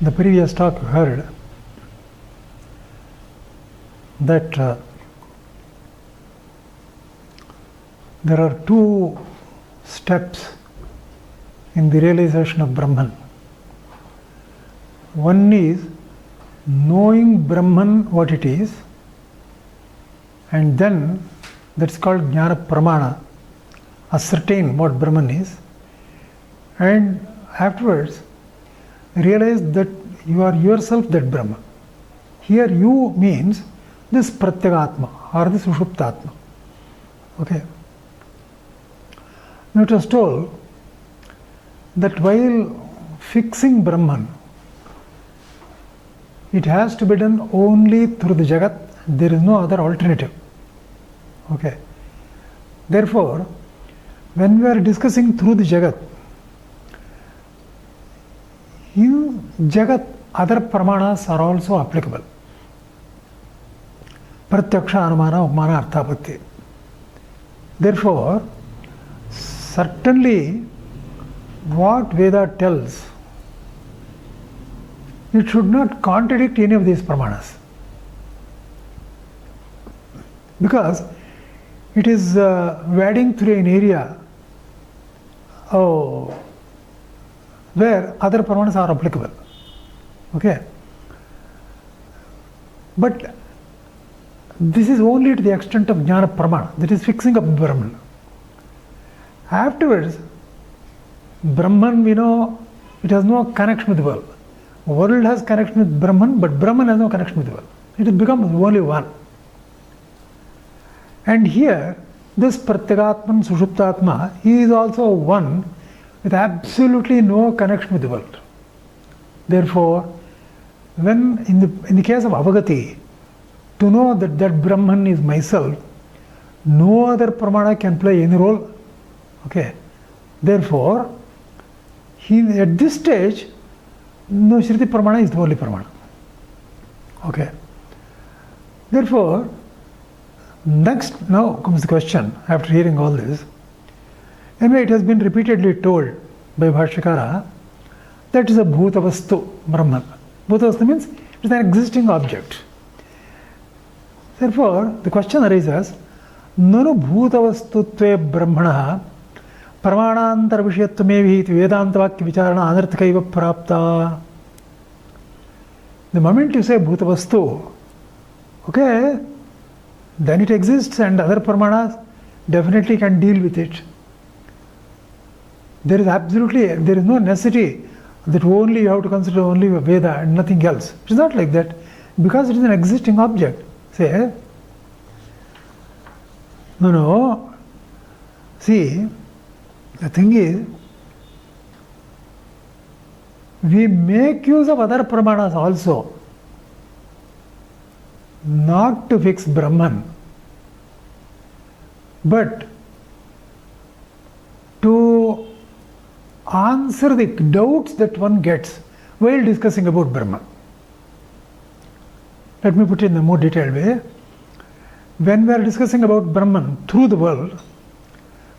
the previous talk you heard that there are two steps in the realization of Brahman. One is knowing Brahman what it is, and then that's called Jnana Pramana, ascertain what Brahman is, and afterwards realize that you are yourself that Brahman. Here you means this Pratyagatma or this Sushuptatma. Okay. Now it was told that while fixing Brahman, it has to be done only through the Jagat, there is no other alternative. Okay. Therefore, when we are discussing through the Jagat, in Jagat other pramanas are also applicable. Pratyaksha, Anumana, Upmana, Arthapatti. Therefore, certainly what Veda tells, it should not contradict any of these pramanas, because it is wading through an area where other pramanas are applicable. Okay. But this is only to the extent of Jnana Pramana, that is fixing of Brahman. Afterwards, Brahman, we know, it has no connection with the world. World has connection with Brahman, but Brahman has no connection with the world. It has become only one. And here, this Pratyagatman, Sushuptatma, he is also one with absolutely no connection with the world. Therefore, when in the case of Avagati, to know that that Brahman is myself, no other pramana can play any role. Okay. Therefore, at this stage, no Shruti Pramana is the only Pramana. Okay. Therefore, now comes the question, after hearing all this. Anyway, it has been repeatedly told by Bhashyakara that is a Bhutavastu Brahman. Bhutavastu means it is an existing object. Therefore, the question arises, Nanu Bhutavastutve Brahmana Pramanantara Vishayatvamevi iti Vedanta Vakya Vicharana Anarthakaiva Prapta. The moment you say Bhutavastu, okay, then it exists and other pramanas definitely can deal with it. There is no necessity that only you have to consider only Veda and nothing else. It is not like that, because it is an existing object. Say, no. See, the thing is, we make use of other pramanas also, not to fix Brahman, but to answer the doubts that one gets while discussing about Brahman. Let me put it in a more detailed way. When we are discussing about Brahman through the world,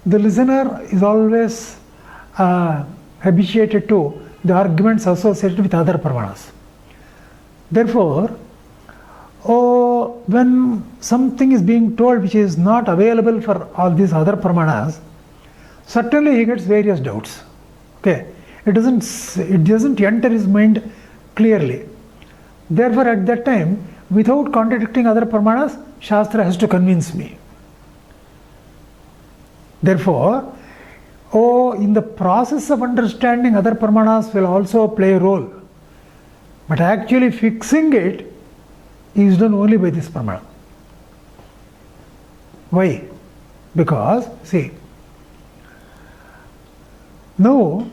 the listener is always habituated to the arguments associated with other pramanas. Therefore, when something is being told which is not available for all these other pramanas, certainly he gets various doubts. Okay, it doesn't enter his mind clearly. Therefore, at that time, without contradicting other pramanas, Shastra has to convince me. Therefore, in the process of understanding, other pramanas will also play a role. But actually fixing it is done only by this pramana. Why? Because, see, now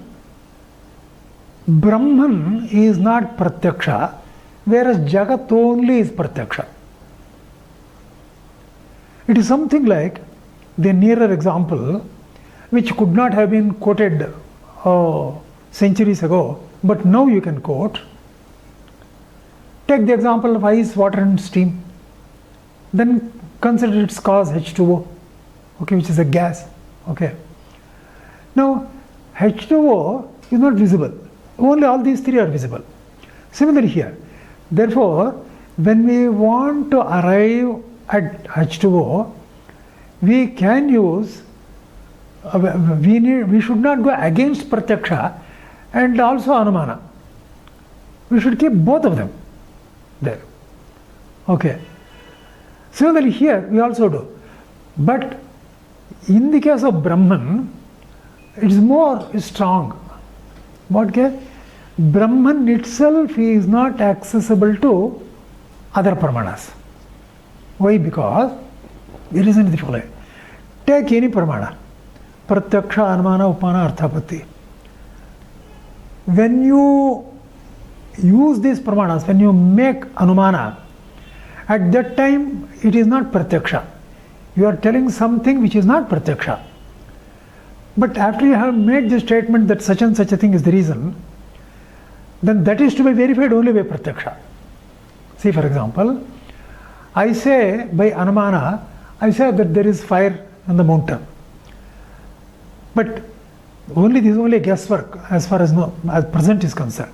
Brahman is not Pratyaksha, whereas Jagat only is Pratyaksha. It is something like the nearer example, which could not have been quoted centuries ago, but now you can quote. Take the example of ice, water and steam. Then consider its cause H2O, okay, which is a gas. Okay. Now H2O is not visible. Only all these three are visible. Similarly here. Therefore, when we want to arrive at H2O, we can use, we should not go against Pratyaksha and also Anumana. We should keep both of them there. Okay. Similarly here we also do. But in the case of Brahman, it is more strong. What case? Brahman itself is not accessible to other Pramanas. Why? Because the reason is the following. Take any Pramana. Pratyaksha, Anumana, Upana, Arthapatti. When you use these Pramanas, when you make Anumana, at that time it is not Pratyaksha. You are telling something which is not Pratyaksha. But after you have made the statement that such and such a thing is the reason, then that is to be verified only by Pratyaksha. See, for example, I say by Anumana, I say that there is fire on the mountain. But this is only guesswork as far as present is concerned.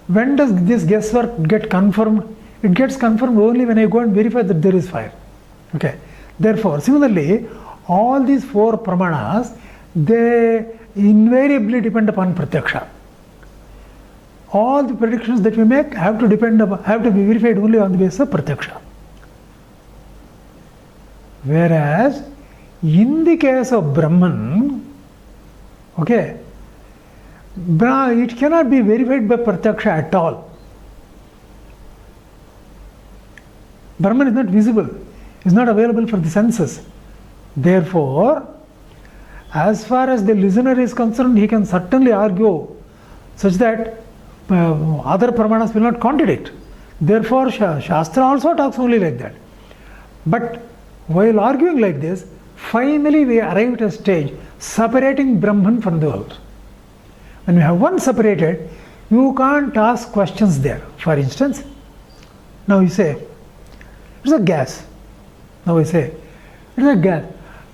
When does this guesswork get confirmed? It gets confirmed only when I go and verify that there is fire. Okay. Therefore, similarly, all these four Pramanas, they invariably depend upon Pratyaksha. All the predictions that we make have to be verified only on the basis of Pratyaksha. Whereas, in the case of Brahman, okay, it cannot be verified by Pratyaksha at all. Brahman is not visible, is not available for the senses. Therefore, as far as the listener is concerned, he can certainly argue such that other Pramanas will not contradict. Therefore, Shastra also talks only like that. But while arguing like this, finally we arrive at a stage separating Brahman from the world. When you have one separated, you can't ask questions there. For instance, now you say, it's a gas. Now we say, it is a gas.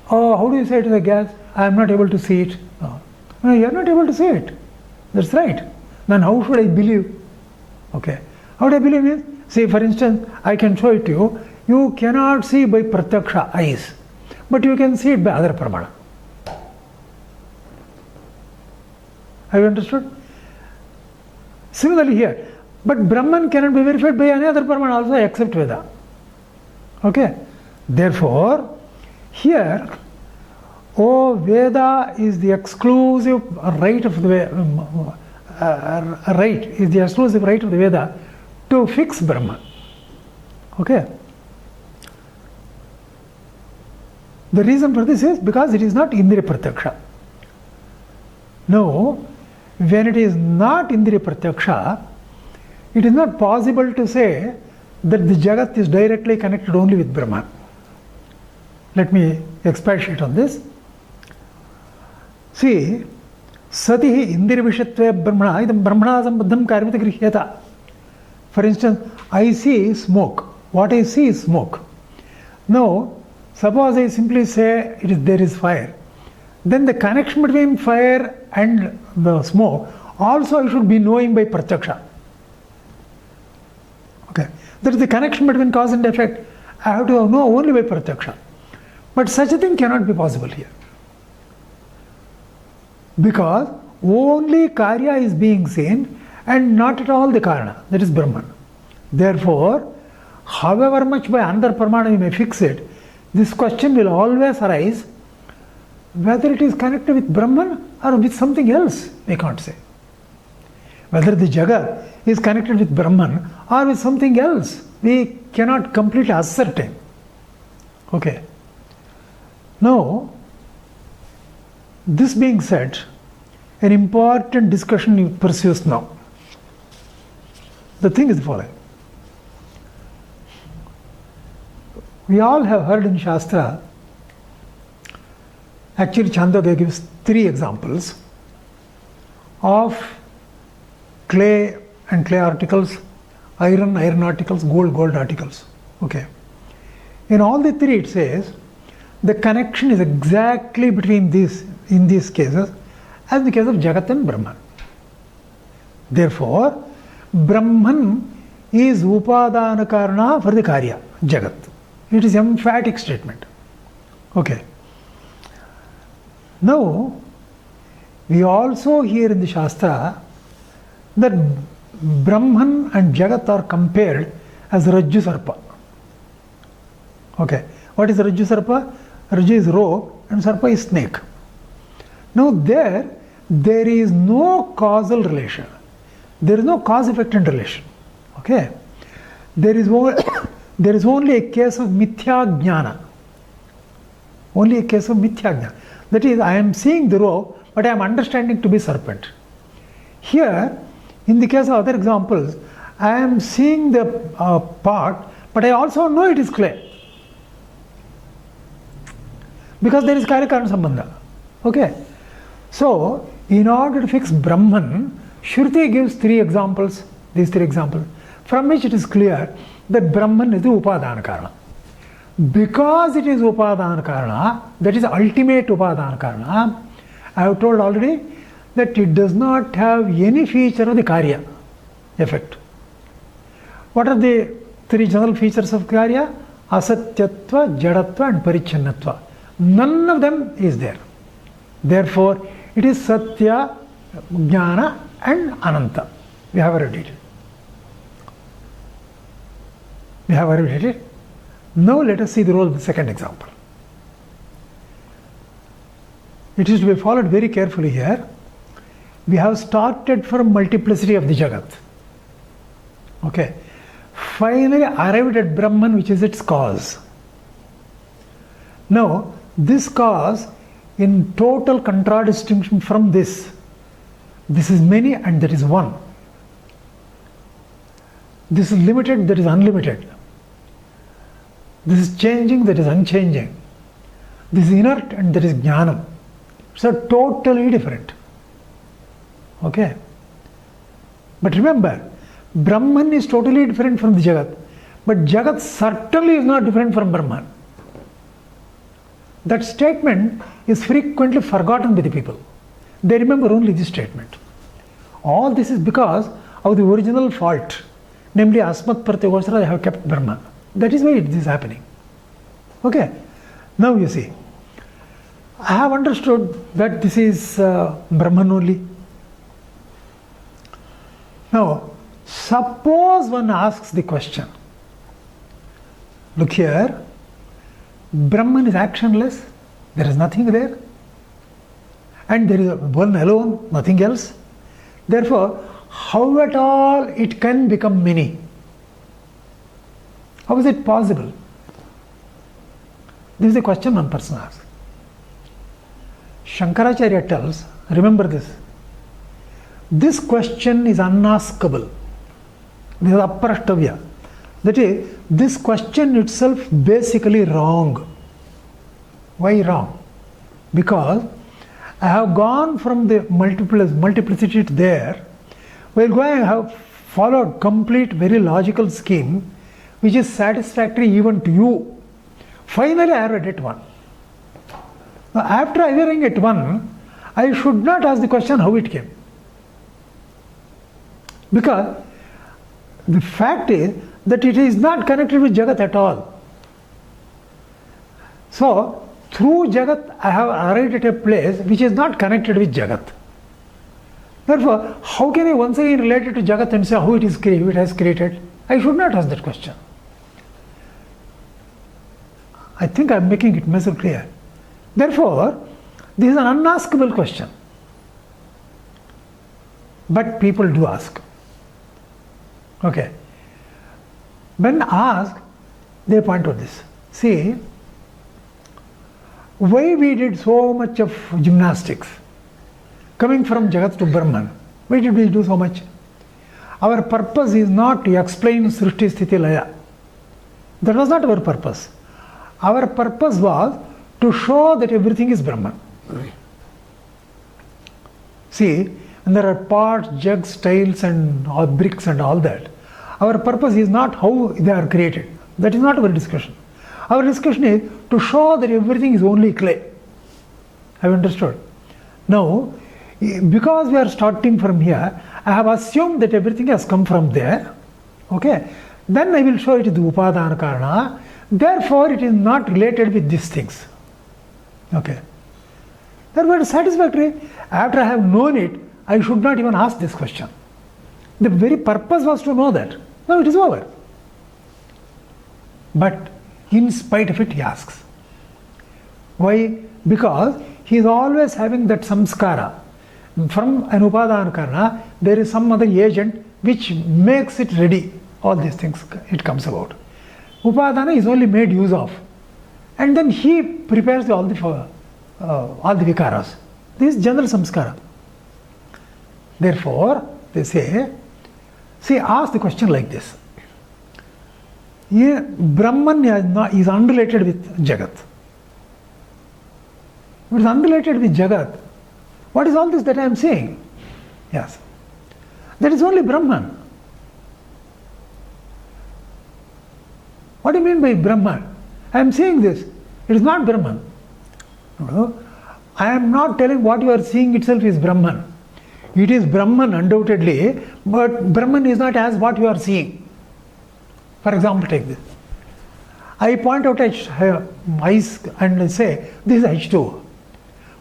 Oh, how do you say it is a gas? I am not able to see it. No, you are not able to see it. That's right. Then how should I believe? Okay. How do I believe means? See, for instance, I can show it to you. You cannot see by Pratyaksha eyes, but you can see it by other Pramana. Have you understood? Similarly here, but Brahman cannot be verified by any other Pramana also except Veda. Okay. Therefore, here, Veda is the exclusive right of the exclusive right of the Veda to fix Brahman. Okay. The reason for this is because it is not Indriya Pratyaksha. Now, when it is not Indriya Pratyaksha, it is not possible to say that the Jagat is directly connected only with Brahman. Let me expatiate on this. See, Satihi Indriya Vishatve Brahmana, idam Brahmana sambaddham karyamita grihyata. For instance, I see smoke. What I see is smoke. Now, suppose I simply say there is fire. Then the connection between fire and the smoke also I should be knowing by Pratyaksha. Okay. There is the connection between cause and effect. I have to know only by Pratyaksha. But such a thing cannot be possible here. Because only Karya is being seen and not at all the Karana, that is Brahman. Therefore, however much by another Pramana you may fix it, this question will always arise whether it is connected with Brahman or with something else, we can't say. Whether the Jagat is connected with Brahman or with something else, we cannot completely ascertain. Okay. Now, this being said, an important discussion pursues now. The thing is the following. We all have heard in Shastra, actually Chandogya gives 3 examples of clay and clay articles, iron articles, gold articles. Okay. In all the 3 it says, the connection is exactly between these, in these cases, as the case of Jagat and Brahman. Therefore, Brahman is Upadana Karana for the Karya, Jagat. It is an emphatic statement. Okay. Now, we also hear in the Shastra that Brahman and Jagat are compared as Rajju Sarpa. Okay. What is Rajju Sarpa? Rajju is rope and Sarpa is snake. Now there is no causal relation. There is no cause-effect relation. Okay. There is only a case of mithya jnana. Only a case of mithya jnana. That is, I am seeing the rope, but I am understanding to be serpent. Here, in the case of other examples, I am seeing the pot, but I also know it is clay. Because there is Karya-Karana Sambandha. Okay. So, in order to fix Brahman, Shruti gives three examples, these three examples, from which it is clear that Brahman is the Upadana Karana. Because it is Upadana Karana, that is ultimate Upadana Karana, I have told already that it does not have any feature of the Karya effect. What are the three general features of Karya? Asatyatva, Jadatva and Parichannatva. None of them is there. Therefore, it is Satya, Jnana and Ananta. We have already read it. Now let us see the role of the second example. It is to be followed very carefully here. We have started from multiplicity of the Jagat. Okay. Finally arrived at Brahman, which is its cause. Now, this cause in total contradistinction from this is many and that is one. This is limited, that is unlimited. This is changing, that is unchanging. This is inert and that is jnanam. So totally different. Okay. But remember, Brahman is totally different from the Jagat. But Jagat certainly is not different from Brahman. That statement is frequently forgotten by the people. They remember only this statement. All this is because of the original fault, namely Asmat Pratyagosara, they have kept Brahman. That is why this is happening. Okay. Now you see, I have understood that this is Brahman only. Now, suppose one asks the question, look here, Brahman is actionless, there is nothing there, and there is one alone, nothing else. Therefore, how at all it can become many? How is it possible? This is a question one person asks. Shankaracharya tells, remember this, this question is unaskable. This is aprashtavya. That is, this question itself basically wrong. Why wrong? Because I have gone from the multiplicity to there, while going I have followed complete, very logical scheme, which is satisfactory even to you. Finally, I arrived at one. Now, after arriving at one, I should not ask the question how it came. Because the fact is that it is not connected with Jagat at all. So, through Jagat, I have arrived at a place which is not connected with Jagat. Therefore, how can I once again relate it to Jagat and say how it has created? I should not ask that question. I think I am making it myself clear. Therefore, this is an unaskable question. But people do ask. Okay. When asked, they point to this. See, why we did so much of gymnastics? Coming from Jagat to Brahman, why did we do so much? Our purpose is not to explain Srishti Sthiti Laya. That was not our purpose. Our purpose was to show that everything is Brahman. See, when there are pots, jugs, tiles and all bricks and all that, our purpose is not how they are created. That is not our discussion. Our discussion is to show that everything is only clay. Have you understood? Now, because we are starting from here, I have assumed that everything has come from there. Okay, then I will show it the upadana karana. Therefore, it is not related with these things. Okay. Therefore, it is satisfactory. After I have known it, I should not even ask this question. The very purpose was to know that. Now it is over. But in spite of it, he asks. Why? Because he is always having that samskara. From an upadana karana, there is some other agent which makes it ready. All these things, it comes about. Upadana is only made use of. And then he prepares all the vikaras. This is general samskara. Therefore, they say, ask the question like this. Brahman is unrelated with Jagat. It is unrelated with Jagat. What is all this that I am saying? Yes. That is only Brahman. What do you mean by Brahman? I am saying this. It is not Brahman. No. I am not telling what you are seeing itself is Brahman. It is Brahman undoubtedly, but Brahman is not as what you are seeing. For example, take this. I point out ice and say, this is H2O.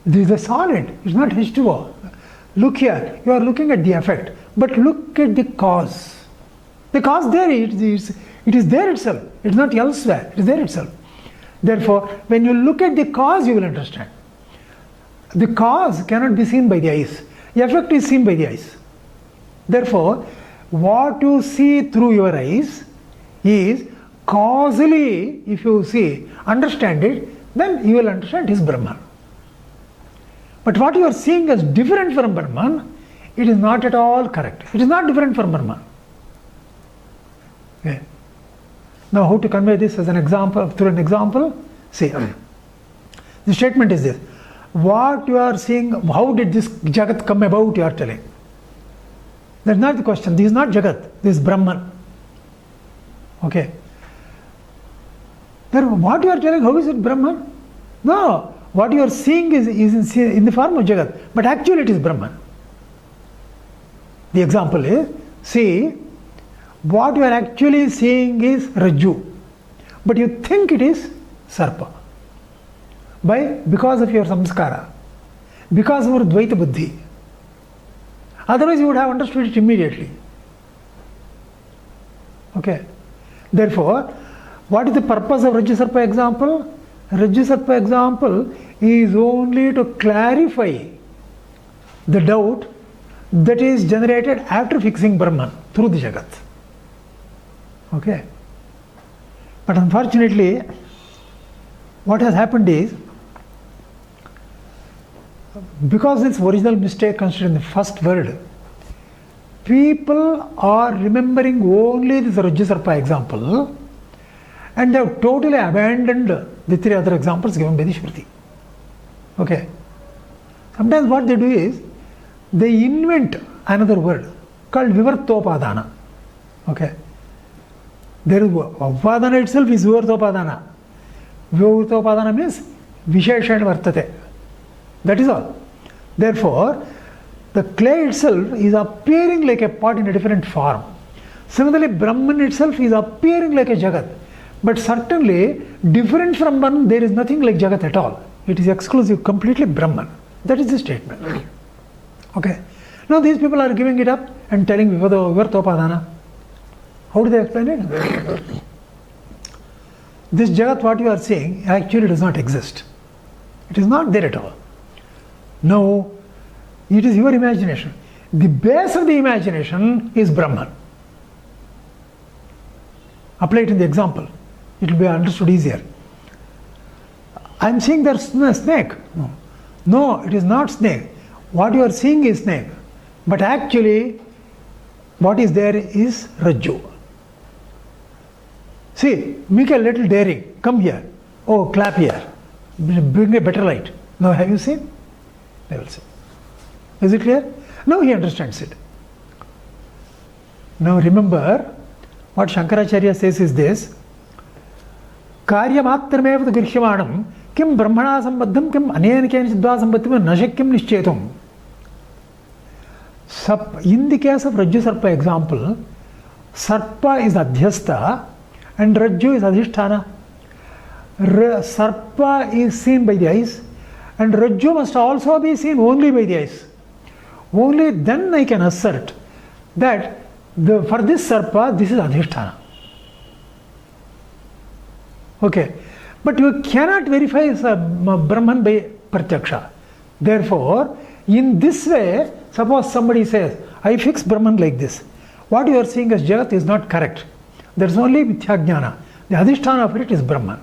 This is a solid, it is not H2O. Look here, you are looking at the effect, but look at the cause. The cause there, it is there itself. It is not elsewhere, it is there itself. Therefore, when you look at the cause, you will understand. The cause cannot be seen by the eyes. The effect is seen by the eyes. Therefore, what you see through your eyes is causally, if you see, understand it, then you will understand it is Brahman. But what you are seeing as different from Brahman, it is not at all correct. It is not different from Brahman. Okay. Now, how to convey this as an example, through an example? See, the statement is this. What you are seeing, how did this Jagat come about, you are telling. That is not the question. This is not Jagat. This is Brahman. Okay. Then what you are telling, how is it Brahman? No. What you are seeing is in the form of Jagat. But actually it is Brahman. The example is, see, what you are actually seeing is Rajju. But you think it is Sarpa. Because of your samskara. Because of your Advaita buddhi. Otherwise you would have understood it immediately. Okay. Therefore, what is the purpose of Rajju Sarpa example? Rajju Sarpa example is only to clarify the doubt that is generated after fixing Brahman through the Jagat. Okay. But unfortunately, what has happened is, because this original mistake considered in the first word, people are remembering only this Rajju Sarpa example and they have totally abandoned the three other examples given by the Shruti. Okay. Sometimes what they do is, they invent another word called Vivartopadana. Okay. There is Upadana itself is Vivartopadana. Vivartopadana means Visheshana Vartate. That is all. Therefore, the clay itself is appearing like a pot in a different form. Similarly, Brahman itself is appearing like a Jagat. But certainly, different from Brahman, there is nothing like Jagat at all. It is exclusive, completely Brahman. That is the statement. Okay. Now these people are giving it up and telling Vivartopadana. How do they explain it? This Jagat, what you are saying, actually does not exist. It is not there at all. No, it is your imagination. The base of the imagination is Brahman. Apply it in the example. It will be understood easier. I am saying there is a snake. No, it is not snake. What you are seeing is snake. But actually, what is there is Rajju. See, make a little daring. Come here. Oh, clap here. Bring a better light. Now, have you seen? They will see. Is it clear? Now he understands it. Now remember, what Shankaracharya says is this. Karyamatramev grihyamanam kim brahmana sambaddham kim anena kenchidva sambandham na shakyam nischyetum. In the case of Rajju Sarpa example, Sarpa is Adhyasta and Rajju is Adhisthana. Sarpa is seen by the eyes and Rajju must also be seen only by the eyes. Only then I can assert that for this Sarpa, this is Adhisthana. Okay. But you cannot verify Brahman by Pratyaksha. Therefore, in this way, suppose somebody says, I fix Brahman like this. What you are seeing as Jagat is not correct. There is only Mithyajnana. The Adhisthana of it is Brahman.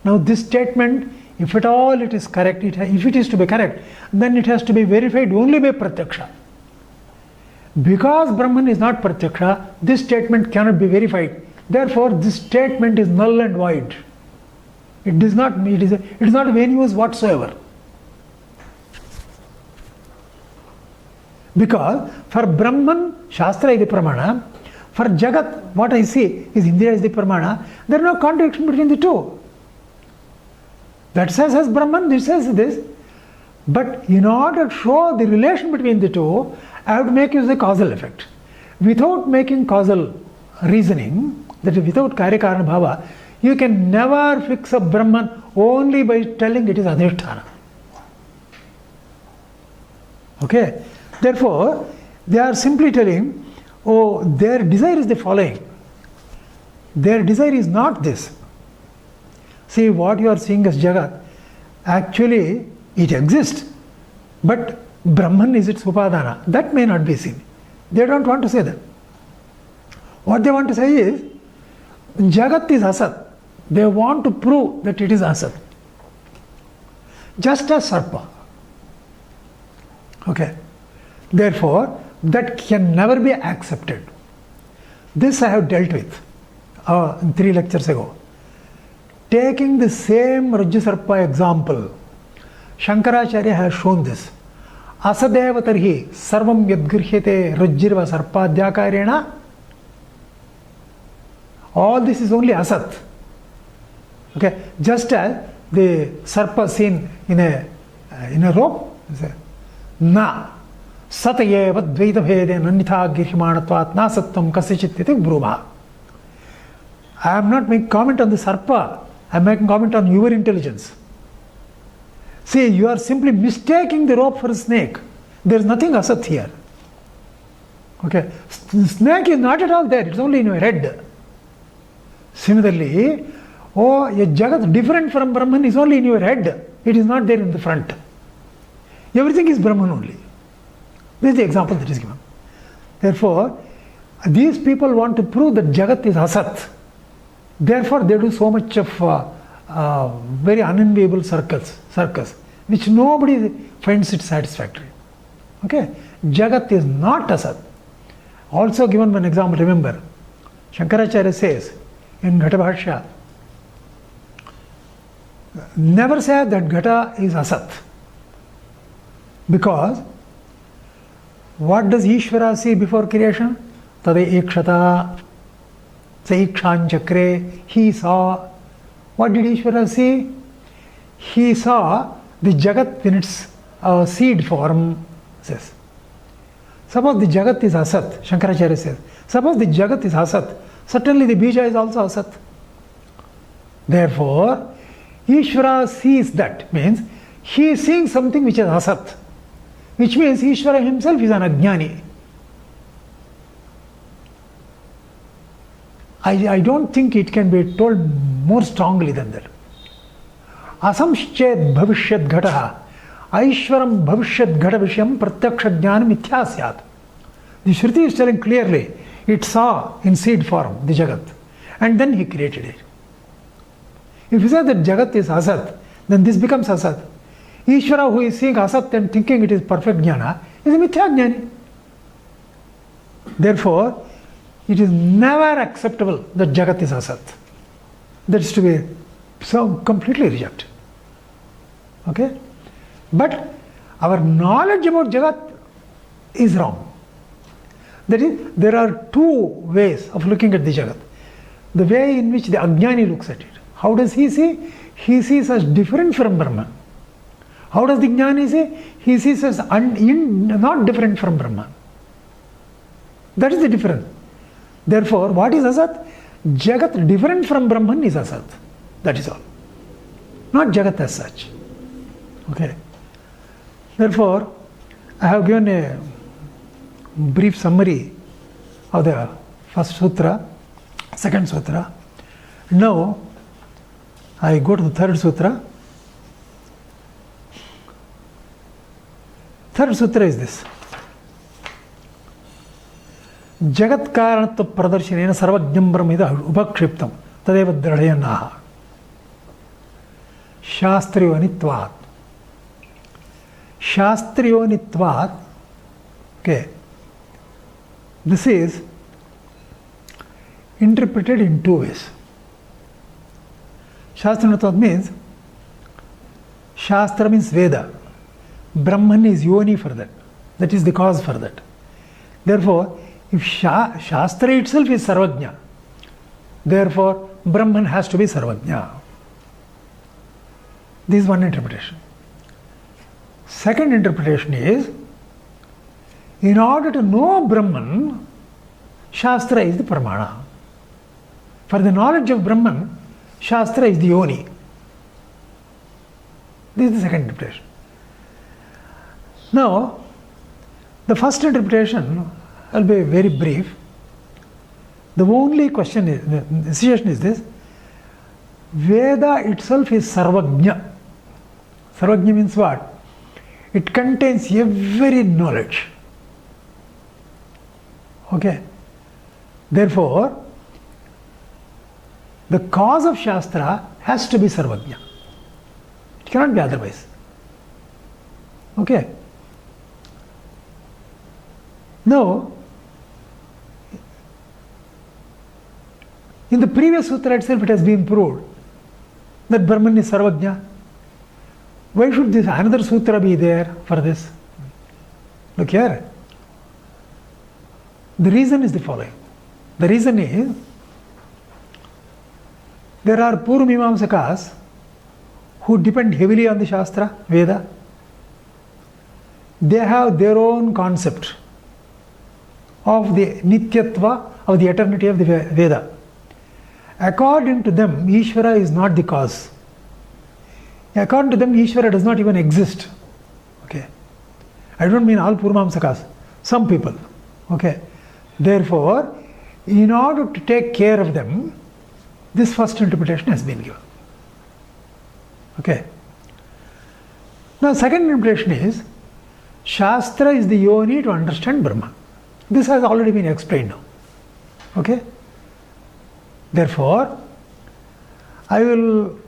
Now this statement, if at all it is correct, if it is to be correct, then it has to be verified only by Pratyaksha. Because Brahman is not Pratyaksha, this statement cannot be verified. Therefore, this statement is null and void. It is not of any use whatsoever. Because for Brahman, Shastra is the Pramana. For Jagat, what I see is Indriya is the Pramana. There is no contradiction between the two. That says as Brahman, this says this. But in order to show the relation between the two, I have to make use of the causal effect. Without making causal reasoning, that is without Karya-Karana Bhava, you can never fix a Brahman only by telling it is Adhisthana. Okay? Therefore, they are simply telling, oh, their desire is the following. Their desire is not this. See, what you are seeing as Jagat, actually it exists, but Brahman is its Upadana. That may not be seen. They don't want to say that. What they want to say is, Jagat is Asat. They want to prove that it is Asat. Just as Sarpa. Okay. Therefore, that can never be accepted. This I have dealt with in 3 lectures ago. Taking the same Rajju Sarpa example, Shankaracharya has shown this. Asadeva tarhi sarvam yadgrihyate rajjirva sarpadhyakarena. All this is only Asat. Okay, just as the Sarpa seen in a rope, na satayeva dvaita bhede nannitha girhimanatvat na sattam kasyachit bruma. I am not making comment on the Sarpa, I am making comment on your intelligence. See, you are simply mistaking the rope for a snake. There is nothing Asat here. Okay, snake is not at all there, it is only in your head. Similarly, a Jagat different from Brahman is only in your head. It is not there in the front. Everything is Brahman only. This is the example that is given. Therefore, these people want to prove that Jagat is Asat. Therefore, they do so much of very unenviable circus, which nobody finds it satisfactory. Okay? Jagat is not Asat. Also given one example, remember, Shankaracharya says in Ghata Bhashya, never say that Ghata is Asat. Because what does Ishvara see before creation? Tade ekshata, saikshan chakre, he saw. What did Ishvara see? He saw the Jagat in its seed form, says. Suppose the Jagat is Asat, Shankaracharya says. Suppose the Jagat is Asat, certainly the Bija is also Asat. Therefore, Ishvara sees that, means he is seeing something which is Asat, which means Ishvara himself is an Ajnani. I don't think it can be told more strongly than that. Asamschet bhavishyat ghataha aishwaram bhavishyat ghata vishyam pratyaksha jnana mithya syat. The Shruti is telling clearly, it saw in seed form the Jagat and then he created it. If you say that Jagat is Asat, then this becomes Asat. Ishvara who is seeing Asat and thinking it is perfect jnana is a mithya jnani. Therefore, it is never acceptable that Jagat is Asat. That is to be so completely rejected. Okay? But our knowledge about Jagat is wrong. That is, there are 2 ways of looking at the Jagat. The way in which the Ajnani looks at it. How does he see? He sees as different from Brahman. How does the Jnani say? He sees as not different from Brahman. That is the difference. Therefore, what is Asat? Jagat different from Brahman is Asat. That is all. Not Jagat as such. Okay. Therefore, I have given a brief summary of the first sutra, second sutra. Now, I go to the third sutra. Third sutra is this. Jagat karanatva pradarshana sarvajnam brahmida upakshiptam tadeva dradayanaha shastriyonitvat. Shastriyonitvat. Okay. This is interpreted in two ways. Shastriyonitvat means Shastra means Veda. Brahman is yoni for that. That is the cause for that. Therefore, if Shastra itself is Sarvajna, therefore Brahman has to be Sarvajna. This is one interpretation. Second interpretation is, in order to know Brahman, Shastra is the Pramana. For the knowledge of Brahman, Shastra is the yoni. This is the second interpretation. Now, the first interpretation will be very brief. The only question is, the situation is this: Veda itself is Sarvajna. Sarvajna means what? It contains every knowledge. Okay. Therefore, the cause of Shastra has to be Sarvajna. It cannot be otherwise. Okay. Now, in the previous sutra itself it has been proved that Brahman is Sarvajna. Why should this another sutra be there for this? Look here. The reason is the following. The reason is, there are Purvamimamsakas who depend heavily on the Shastra, Veda. They have their own concept of the Nityatva, of the eternity of the Veda. According to them, Ishvara is not the cause. According to them, Ishvara does not even exist. Okay. I don't mean all Purvamimamsakas, some people. Okay. Therefore, in order to take care of them, this first interpretation has been given. Okay. Now, second interpretation is, Shastra is the yoni to understand Brahma. This has already been explained now. Okay. Therefore, I will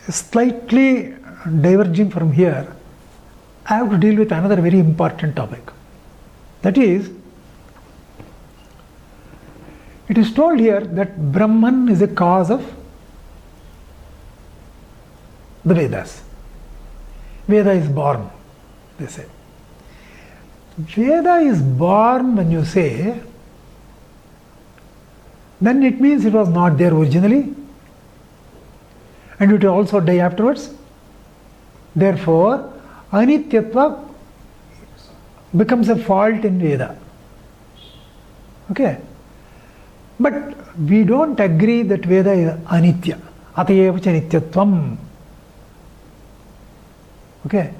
slightly diverging from here. I have to deal with another very important topic. That is, it is told here that Brahman is a cause of the Vedas. Veda is born, they say. Veda is born when you say, then it means it was not there originally and it will also die afterwards. Therefore, Anityatva becomes a fault in Veda. Okay. But we don't agree that Veda is Anitya. Atayeva cha Nityatvam. Okay.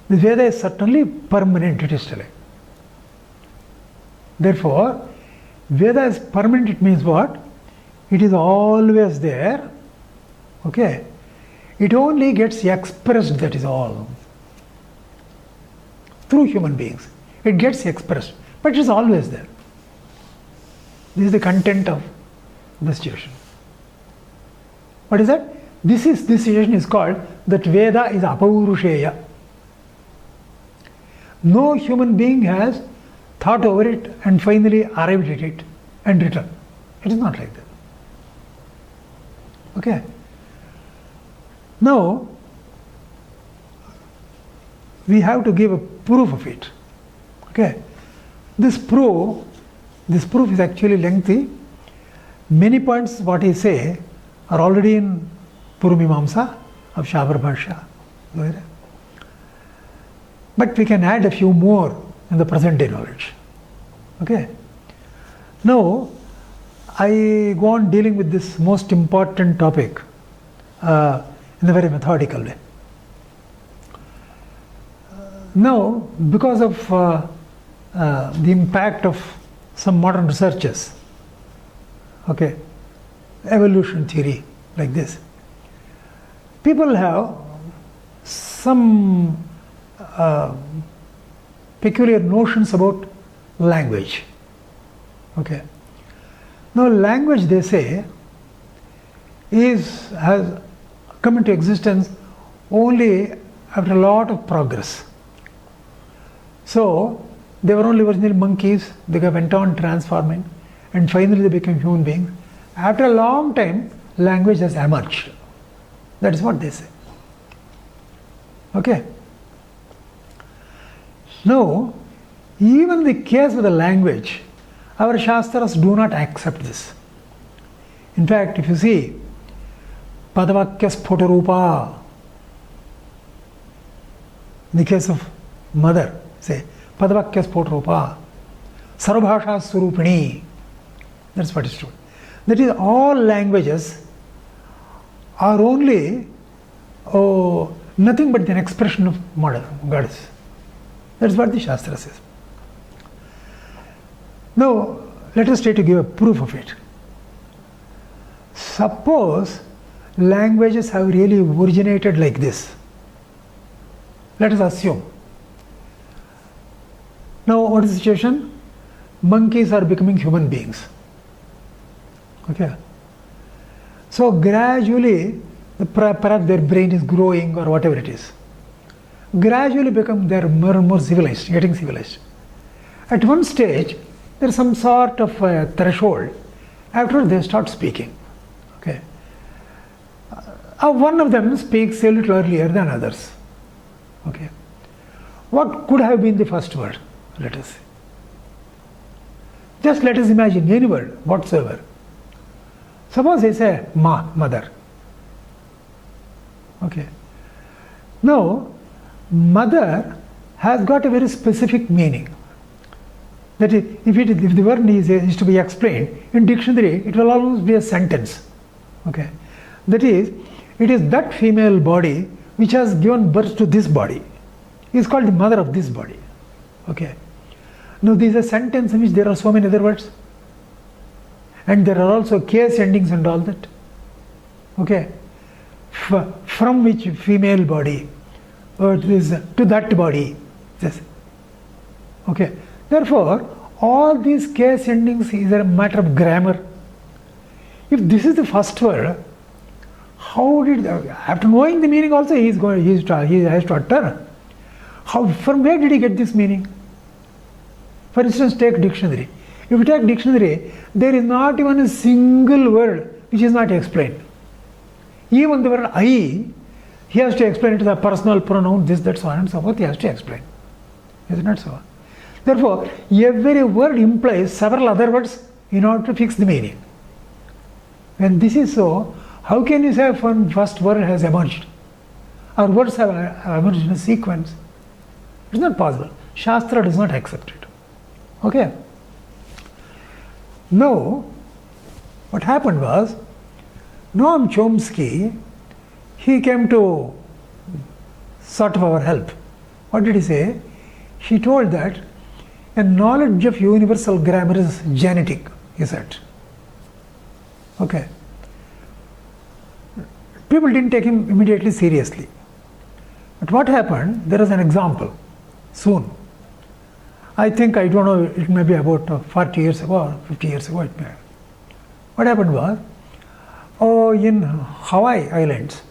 The Veda is certainly permanent, it is telling. Therefore, Veda is permanent, it means what? It is always there. Okay. It only gets expressed, that is all. Through human beings. It gets expressed, but it is always there. This is the content of the situation. What is that? This situation is called that Veda is Apaurusheya. No human being has thought over it and finally arrived at it and written. It is not like that. Okay. Now, we have to give a proof of it. Okay. This proof is actually lengthy. Many points what I say are already in Purvamimamsa of Shri Bashya. but we can add a few more in the present day knowledge. Okay. Now, I go on dealing with this most important topic in a very methodical way. Now, because of the impact of some modern researches, okay, evolution theory like this, people have some peculiar notions about language. Okay. Now, language, they say, has come into existence only after a lot of progress. So, they were only originally monkeys, they went on transforming, and finally they became human beings. After a long time, language has emerged. That is what they say. Okay. Now, even the case with the language, our Shastras do not accept this. In fact, if you see, Padavakya Sphotarupa, in the case of mother, say, Padavakya Sphotarupa, Sarvabhasha Surupini, that's what is true. That is, all languages are only nothing but an expression of mother, goddess. That's what the Shastra says. Now, let us try to give a proof of it. Suppose languages have really originated like this. Let us assume. Now, what is the situation? Monkeys are becoming human beings. Okay. So, gradually, perhaps their brain is growing or whatever it is. Gradually they are more and more civilized, getting civilized. At one stage, there is some sort of threshold. After they start speaking. Okay. One of them speaks a little earlier than others. Okay. What could have been the first word? Let us see. Just let us imagine any word whatsoever. Suppose they say mother. Okay. Now, mother has got a very specific meaning. That is, if the word is to be explained in dictionary, it will always be a sentence. Okay. That is, it is that female body which has given birth to this body. It is called the mother of this body. Okay. Now, this is a sentence in which there are so many other words, and there are also case endings and all that. Okay. From which female body, or it is to that body. Yes. Okay. Therefore, all these case endings is a matter of grammar. If this is the first word, how did, after knowing the meaning also, he has to utter. From where did he get this meaning? For instance, take dictionary. If you take dictionary, there is not even a single word which is not explained. Even the word I, he has to explain it as a personal pronoun, this, that, so on and so forth, he has to explain. Is it not so? Therefore, every word implies several other words in order to fix the meaning. When this is so, how can you say first word has emerged? Or words have emerged in a sequence? It's not possible. Shastra does not accept it. Okay. Now, what happened was, Noam Chomsky, he came to sort of our help. What did he say? He told that a knowledge of universal grammar is genetic, he said. Okay. People didn't take him immediately seriously. But what happened? There was an example soon. I think, I don't know, it may be about 40 years ago or 50 years ago. It may. What happened was, in Hawaii Islands,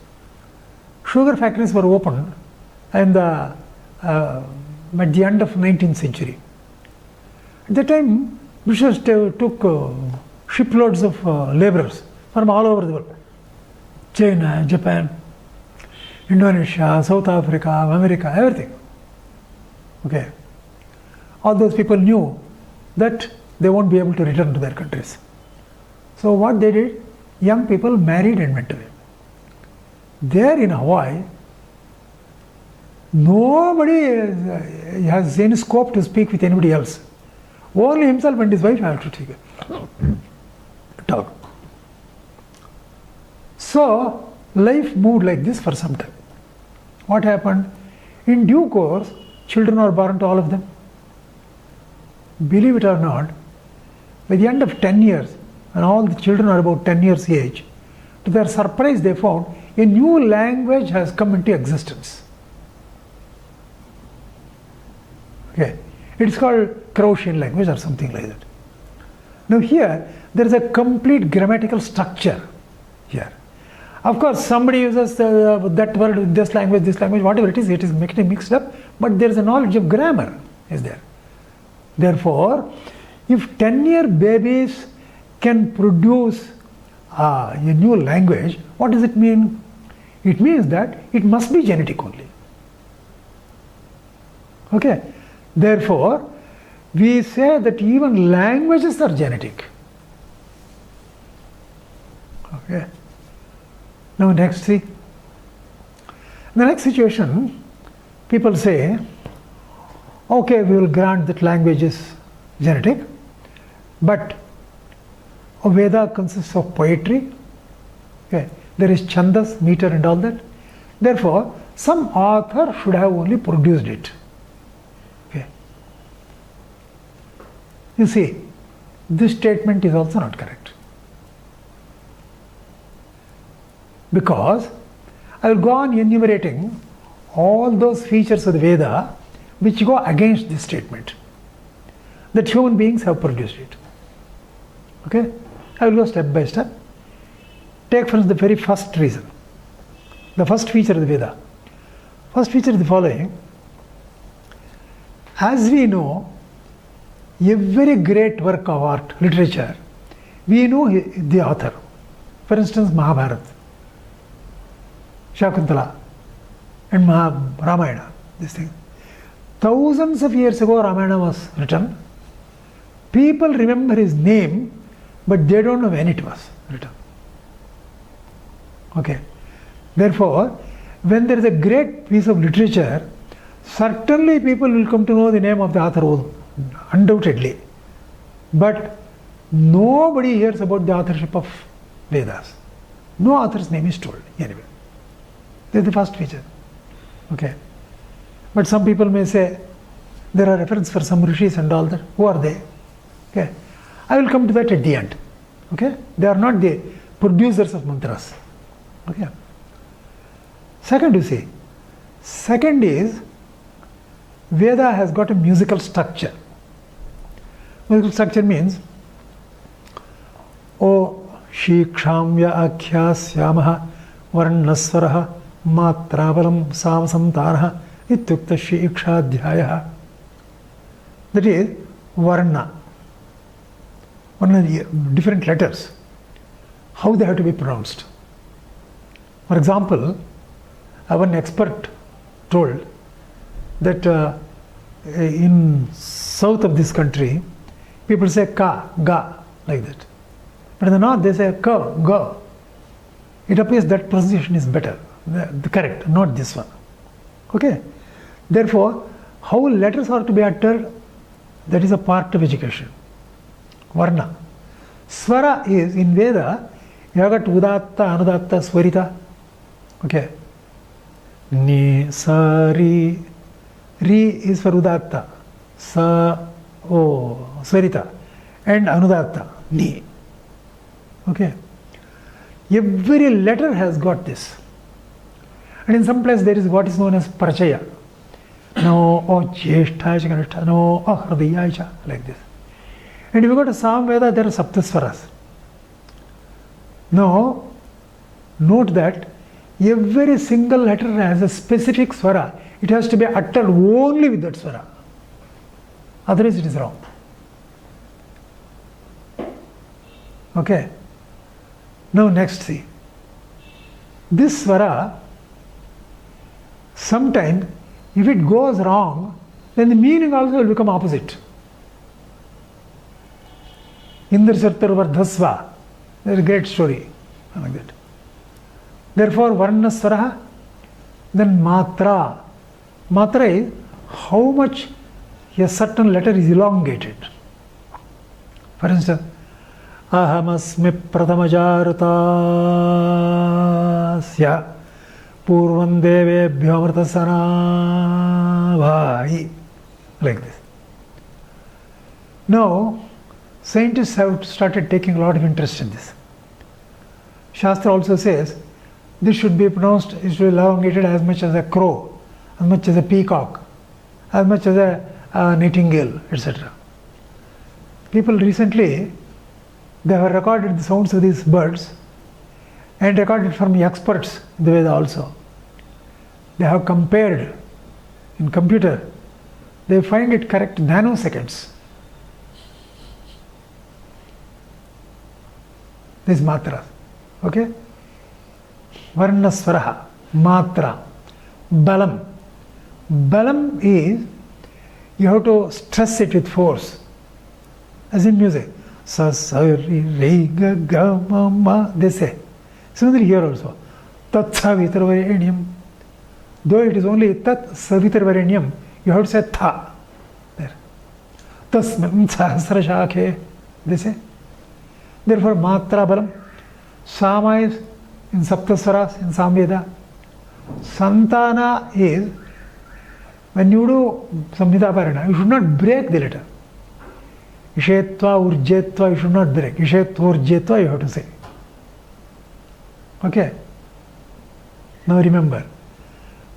sugar factories were opened and at the end of 19th century. At that time, British took shiploads of laborers from all over the world. China, Japan, Indonesia, South Africa, America, everything. Okay. All those people knew that they won't be able to return to their countries. So what they did, young people married and went away. There in Hawaii, Nobody has any scope to speak with anybody else. Only himself and his wife have to talk. So, life moved like this for some time. What happened? In due course, children are born to all of them. Believe it or not, by the end of 10 years, and all the children are about 10 years age, to their surprise they found a new language has come into existence. Okay. It's called Croatian language or something like that. Now here, there is a complete grammatical structure here. Of course, somebody uses that word, this language, whatever it is getting mixed up, but there is a knowledge of grammar is there. Therefore, if 10-year babies can produce a new language, what does it mean? It means that it must be genetic only. Okay. Therefore, we say that even languages are genetic. Okay. Now next, see. In the next situation, people say, okay, we will grant that language is genetic, but a Veda consists of poetry. Okay. There is chandas, meter and all that. Therefore, some author should have only produced it. Okay. You see, this statement is also not correct. Because I will go on enumerating all those features of the Veda which go against this statement, that human beings have produced it. Okay? I will go step by step. Take for the very first reason, the first feature of the Veda. First feature is the following. As we know, every great work of art, literature, we know the author. For instance, Mahabharata, Shakuntala, and Ramayana, this thing. Thousands of years ago, Ramayana was written. People remember his name, but they don't know when it was written. Okay. Therefore, when there is a great piece of literature, certainly people will come to know the name of the author, undoubtedly. But nobody hears about the authorship of Vedas. No author's name is told anyway. This is the first feature. Okay. But some people may say, there are references for some rishis and all that. Who are they? Okay. I will come to that at the end. Okay. They are not the producers of mantras. Okay. Second, you see. Second is, Veda has got a musical structure. Musical structure means, O Shikshamya Akhyasyaamaha Varnaswaraha Matravalam Samasamtaraha Ityukta Shikshadhyayaha. That is, Varna. Different letters. How they have to be pronounced. For example, one expert told that in south of this country, people say ka, ga, like that. But in the north, they say ka, ga. It appears that pronunciation is better, the correct, not this one. Okay. Therefore, how letters are to be uttered, that is a part of education. Varna. Swara is, in Veda, you have got Udatta, Anudatta, Swarita. Okay. Ni, Sa, Ri. Ri is for Udatta. Sa, O, Swarita. And Anudatta, Ni. Okay. Every letter has got this. And in some place there is what is known as Parachaya. No, O, Jeshthaya, Kanishthaya, no, O, Hridayaya, like this. And if you go to Sam Veda, there are Saptaswaras. Now, note that every single letter has a specific swara. It has to be uttered only with that swara. Otherwise it is wrong. Okay. Now next, see. This swara, sometimes if it goes wrong, then the meaning also will become opposite. Indra Sartar Vardhasva. There is a great story like that. Therefore, Varna Swara, then Matra. Matra is how much a certain letter is elongated. For instance, ahamasmi pratamajarutasya purvam devebhyo amritasana bhai. Like this. Now, scientists have started taking a lot of interest in this. Shastra also says this should be pronounced, it should be elongated as much as a crow, as much as a peacock, as much as a nightingale, etc. People recently, they have recorded the sounds of these birds and recorded from the experts in the Veda also. They have compared in computer, they find it correct nanoseconds. This matra. Okay? Varna swaraha, matra, balam. Balam is, you have to stress it with force. As in music. Sa, sa, ri, re, ga, ga, ma, ma, they say. Similarly here also. Tat savitarvarenyam. Though it is only tat savitarvarenyam, you have to say tha. There. Tasmin sahasra shakhe. They say. Therefore, matra balam. Sama is in Saptaswaras, in Samveda. Santana is, when you do Samhita Parana, you should not break the letter. Ishetva, urjetva, you should not break. Ishetva, urjetva, you have to say. Okay. Now remember,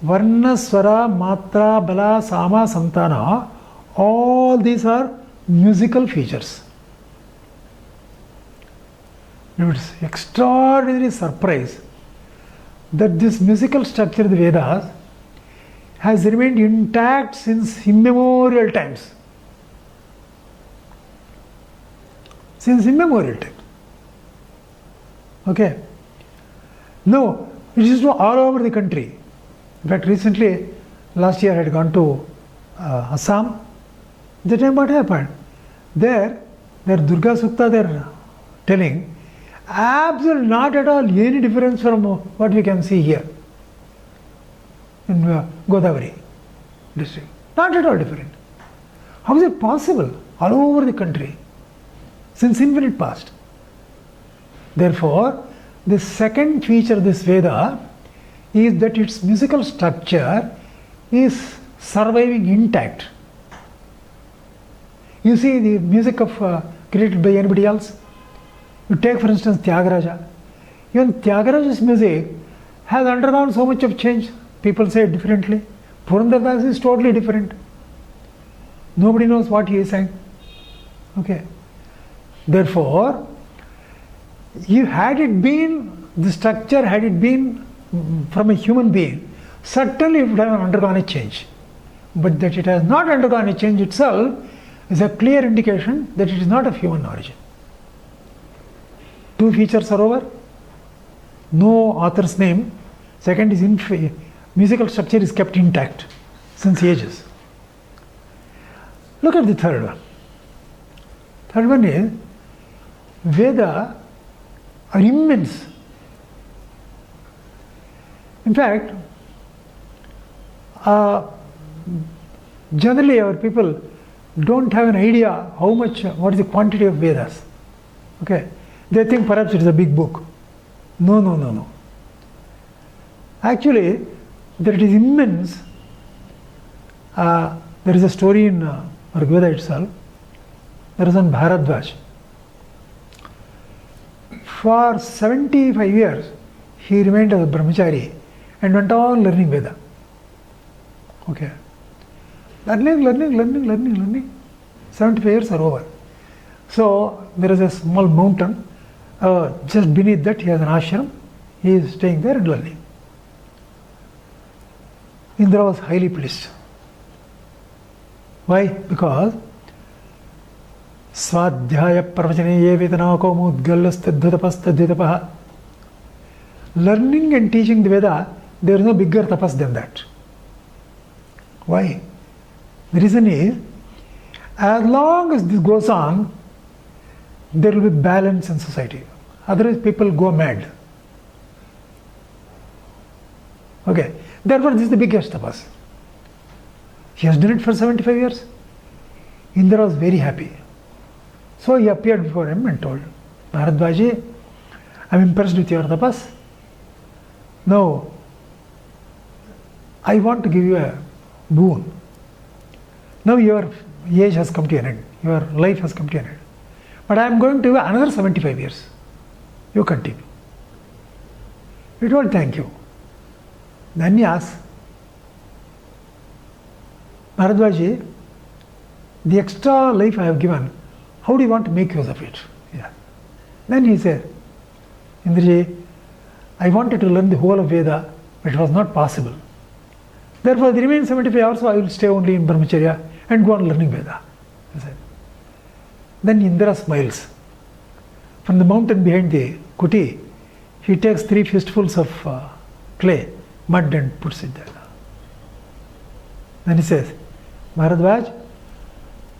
Varna, Swara, Matra, Bala, Sama, Santana, all these are musical features. It's extraordinary surprise that this musical structure of the Vedas has remained intact since immemorial times. Since immemorial times. Okay. No, it is all over the country. In fact, recently, last year I had gone to Assam. That time what happened? Their Durga Sukta, they are telling, absolutely not at all any difference from what we can see here in Godavari district. Not at all different. How is it possible? All over the country, since infinite past. Therefore, the second feature of this Veda is that its musical structure is surviving intact. You see the music of created by anybody else? You take for instance Tyagaraja. Even Tyagaraja's music has undergone so much of change. People say it differently. Purandardas is totally different. Nobody knows what he is saying. Okay. Therefore, had it been the structure, had it been from a human being, certainly it would have undergone a change. But that it has not undergone a change itself is a clear indication that it is not of human origin. Two features are over. No author's name. Second is musical structure is kept intact since ages. Look at the third one. Third one is Veda are immense. In fact, generally our people don't have an idea what is the quantity of Vedas. Okay. They think perhaps it is a big book. No. Actually, that it is immense. There is a story in Rigveda itself. There is one Bharadvaj. For 75 years, he remained as a brahmachari and went on learning Veda. Okay. Learning. 75 years are over. So, there is a small mountain. Just beneath that, he has an ashram. He is staying there and learning. Indra was highly pleased. Why? Because Swadhyaya pravachane ye vedanako mudgallastadhutapaha. Learning and teaching the Veda, there is no bigger tapas than that. Why? The reason is, as long as this goes on, there will be balance in society. Otherwise, people go mad. Okay. Therefore, this is the biggest tapas. He has done it for 75 years. Indra was very happy. So he appeared before him and told, Bharadwaji, I am impressed with your tapas. Now, I want to give you a boon. Now your age has come to an end. Your life has come to an end. But I am going to give you another 75 years. You continue. He told, thank you. Then he asked, Bharadwaji, the extra life I have given, how do you want to make use of it? Yeah. Then he said, Indraji, I wanted to learn the whole of Veda, but it was not possible. Therefore, the remaining 75 hours, I will stay only in Brahmacharya and go on learning Veda. He said. Then Indra smiles. From the mountain behind the kuti, he takes 3 fistfuls of clay, mud, and puts it there. Then he says, Bharadwaj,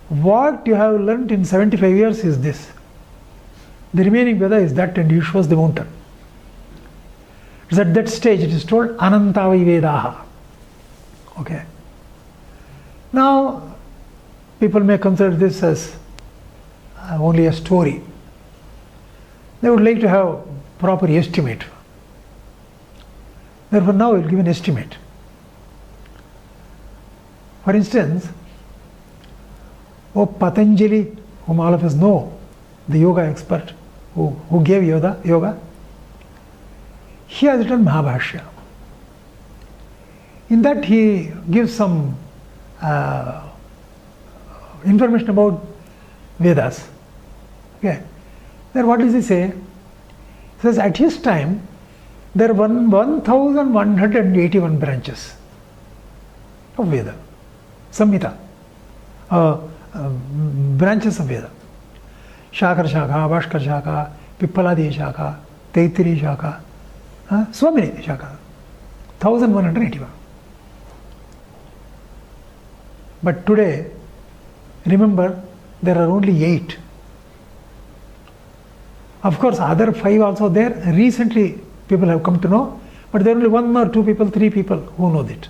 what you have learnt in 75 years is this. The remaining Veda is that, and he shows the mountain. It's at that stage it is told Anantavai Vedaha. Okay. Now, people may consider this as only a story. They would like to have proper estimate. Therefore, now I will give an estimate. For instance, Patanjali, whom all of us know, the yoga expert who gave yoga, he has written Mahabhashya. In that he gives some information about Vedas. Okay. Then what does he say? He says at his time there were 1181 branches of Veda, Samhita, branches of Veda. Shakar Shaka, Bhaskar Shaka, Pippaladi Shaka, Taitiri Shaka, so many Shaka, 1181. But today, remember, there are only 8. Of course, other 5 also there. Recently, people have come to know, but there are only 1 or 2 people, 3 people who know that.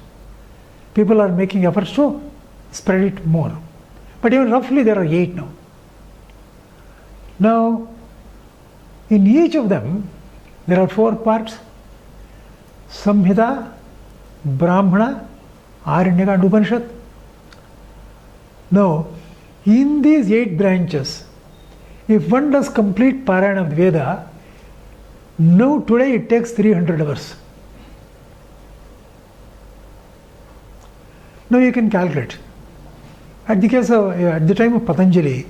People are making efforts to spread it more. But even roughly, there are 8 now. Now, in each of them, there are 4 parts: Samhita, Brahmana, Aranyaka, and Upanishad. Now, in these 8 branches, if one does complete Parayana of the Veda, now today it takes 300 hours. Now you can calculate. At the time of Patanjali,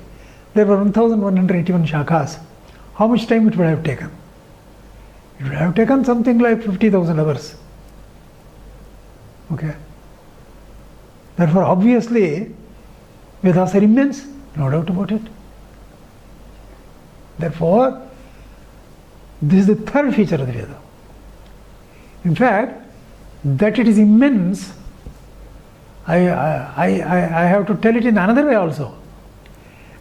there were 1181 shakhas. How much time it would have taken? It would have taken something like 50,000 hours. Okay. Therefore, obviously, Vedas are immense, no doubt about it. Therefore, this is the third feature of the Veda. In fact, that it is immense, I have to tell it in another way also.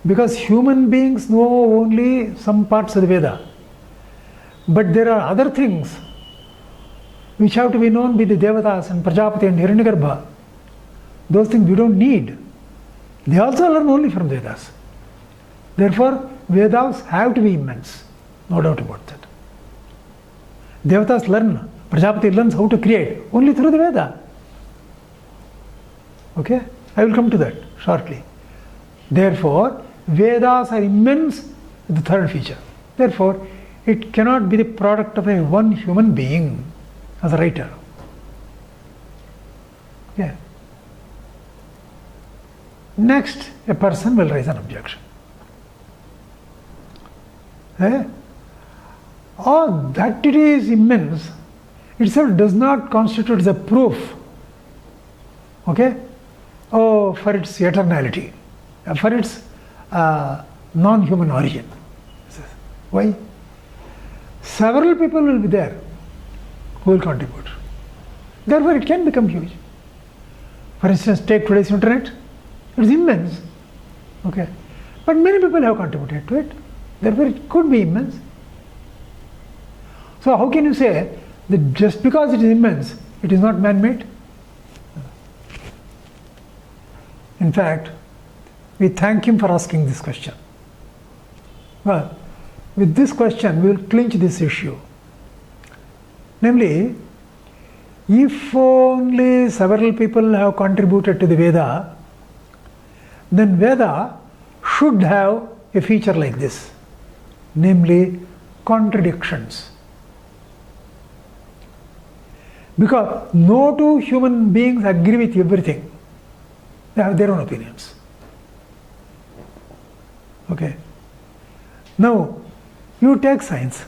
Because human beings know only some parts of the Veda. But there are other things which have to be known by the Devatas and Prajapati and Hiranyagarbha. Those things we don't need. They also learn only from Vedas. Therefore, Vedas have to be immense. No doubt about that. Devatas learn, Prajapati learns how to create only through the Veda. Okay? I will come to that shortly. Therefore, Vedas are immense, the third feature. Therefore, it cannot be the product of one human being as a writer. Yeah. Next, a person will raise an objection. Oh, that it is immense itself does not constitute the proof. Okay? Oh, for its eternality, for its non-human origin. Why? Several people will be there who will contribute. Therefore, it can become huge. For instance, take today's internet. It is immense. Okay. But many people have contributed to it. Therefore, it could be immense. So, how can you say that just because it is immense, it is not man-made? In fact, we thank him for asking this question. Well, with this question, we will clinch this issue. Namely, if only several people have contributed to the Veda, then Veda should have a feature like this, namely contradictions. Because no two human beings agree with everything. They have their own opinions. Okay. Now, you take science.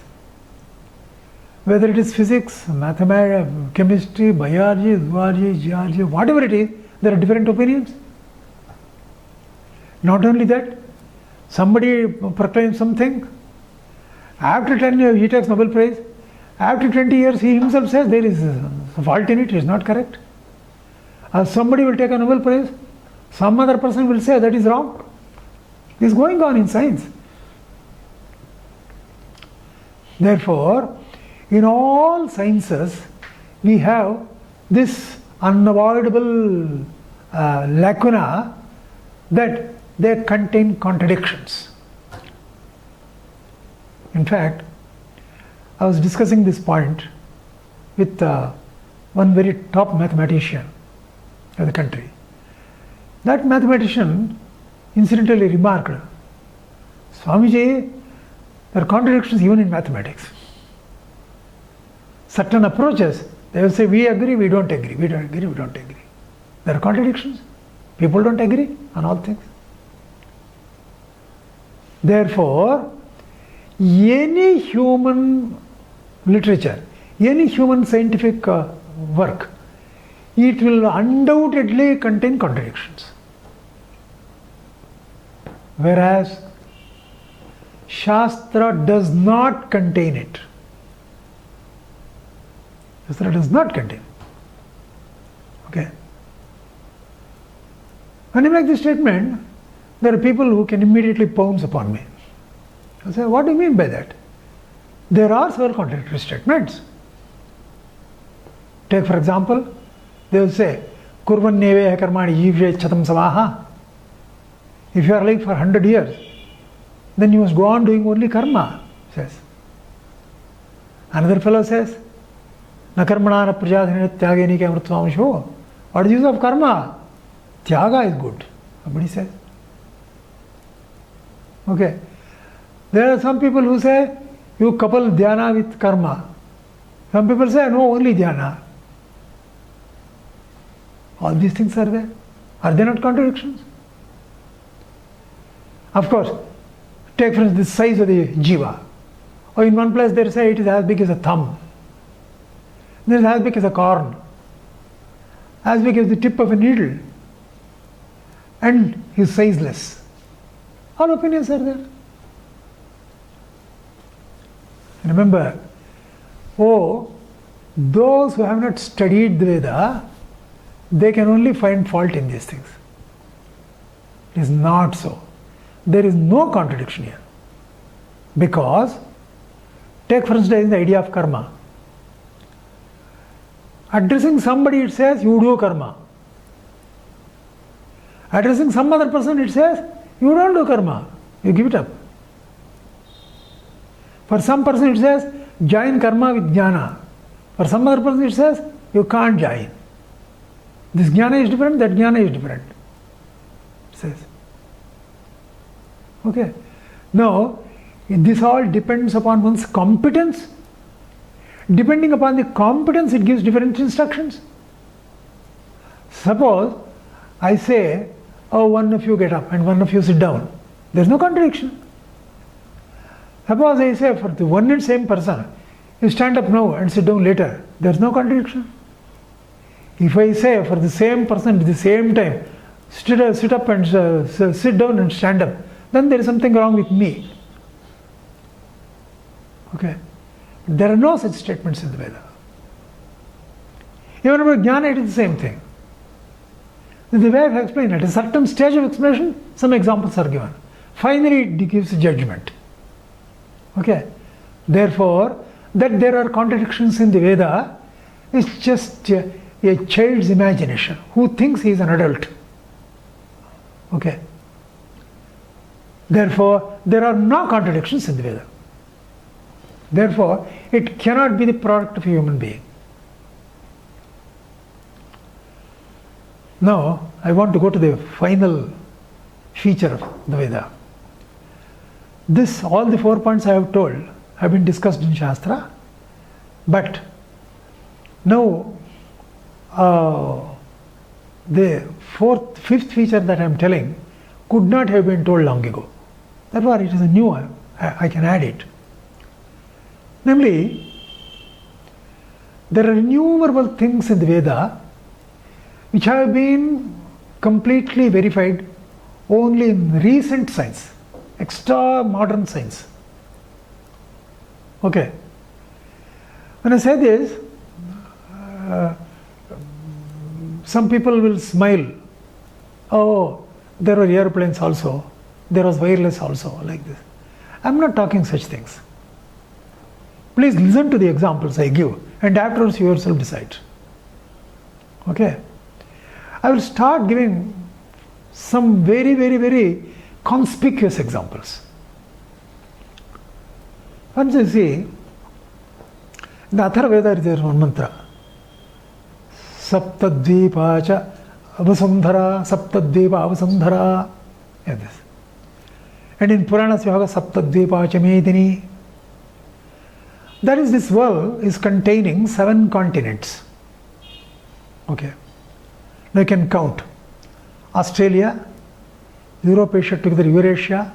Whether it is physics, mathematics, chemistry, biology, zoology, geology, whatever it is, there are different opinions. Not only that, somebody proclaims something, after 10 years he takes Nobel Prize, after 20 years he himself says there is a fault in it is not correct. Somebody will take a Nobel Prize, some other person will say that is wrong. This is going on in science. Therefore, in all sciences, we have this unavoidable lacuna that they contain contradictions. In fact, I was discussing this point with one very top mathematician of the country. That mathematician incidentally remarked, Swamiji, there are contradictions even in mathematics. Certain approaches, they will say, we agree, we don't agree, we don't agree, we don't agree. There are contradictions. People don't agree on all things. Therefore, any human literature, any human scientific work, it will undoubtedly contain contradictions. Whereas Shastra does not contain it. Shastra does not contain it. Okay. When I make this statement, there are people who can immediately pounce upon me. I say, what do you mean by that? There are several contradictory statements. Take for example, they will say, Kurvanneve karmani jivye chatam samaha. If you are alive for 100 years, then you must go on doing only karma, says. Another fellow says, na karmana na prajadhina tyageni ke amritvamsho. What is the use of karma? Tyaga is good, somebody says. Okay. There are some people who say, you couple dhyana with karma. Some people say, no, only dhyana. All these things are there. Are they not contradictions? Of course, take for instance the size of the jiva. Or in one place they say it is as big as a thumb. Then it is as big as a corn. As big as the tip of a needle. And he is sizeless. All opinions are there. Remember, those who have not studied the Veda, they can only find fault in these things. It is not so. There is no contradiction here. Because, take for instance the idea of karma. Addressing somebody it says, you do karma. Addressing some other person it says, you don't do karma, you give it up. For some person it says, join karma with jnana. For some other person it says, you can't join. This jnana is different, that jnana is different. It says. Okay. Now, this all depends upon one's competence. Depending upon the competence, it gives different instructions. Suppose I say, one of you get up and one of you sit down. There is no contradiction. Suppose I say for the one and same person, you stand up now and sit down later. There is no contradiction. If I say for the same person at the same time, sit up and sit down and stand up, then there is something wrong with me. Okay. There are no such statements in the Veda. Even about jnana, it is the same thing. The way I have explained, at a certain stage of explanation, some examples are given. Finally, it gives judgment. Okay. Therefore, that there are contradictions in the Veda is just a child's imagination who thinks he is an adult. Okay. Therefore, there are no contradictions in the Veda. Therefore, it cannot be the product of a human being. Now, I want to go to the final feature of the Veda. All the 4 points I have told have been discussed in Shastra, but now the fifth feature that I am telling could not have been told long ago. Therefore, it is a new, I can add it. Namely, there are innumerable things in the Veda which have been completely verified only in recent science, extra modern science. Okay. When I say this, some people will smile. Oh, there were airplanes also, there was wireless also, like this. I am not talking such things. Please listen to the examples I give, and afterwards you yourself decide. Okay. I will start giving some very, very, very conspicuous examples. Once you see, in the Atharva Veda there is one mantra. Saptadvipacha avasandhara, Saptadvipa avasandhara. Like this. And in Puranas you have Saptadvipacha medini. That is, this world is containing 7 continents. Okay. Now you can count. Australia, Europe, Asia together, Eurasia,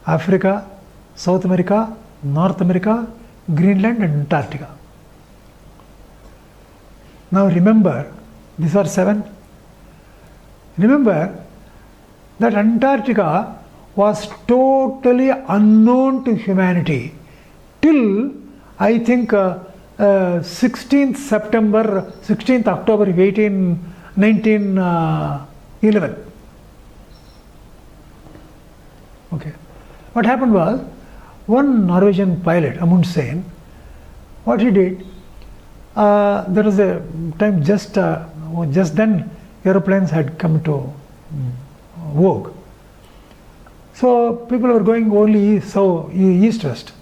Africa, South America, North America, Greenland and Antarctica. Now remember, these are 7. Remember that Antarctica was totally unknown to humanity till I think 16th October 1911. Okay. What happened was, one Norwegian pilot, Amundsen, what he did, there was a time just then aeroplanes had come to vogue. So people were going only east-west.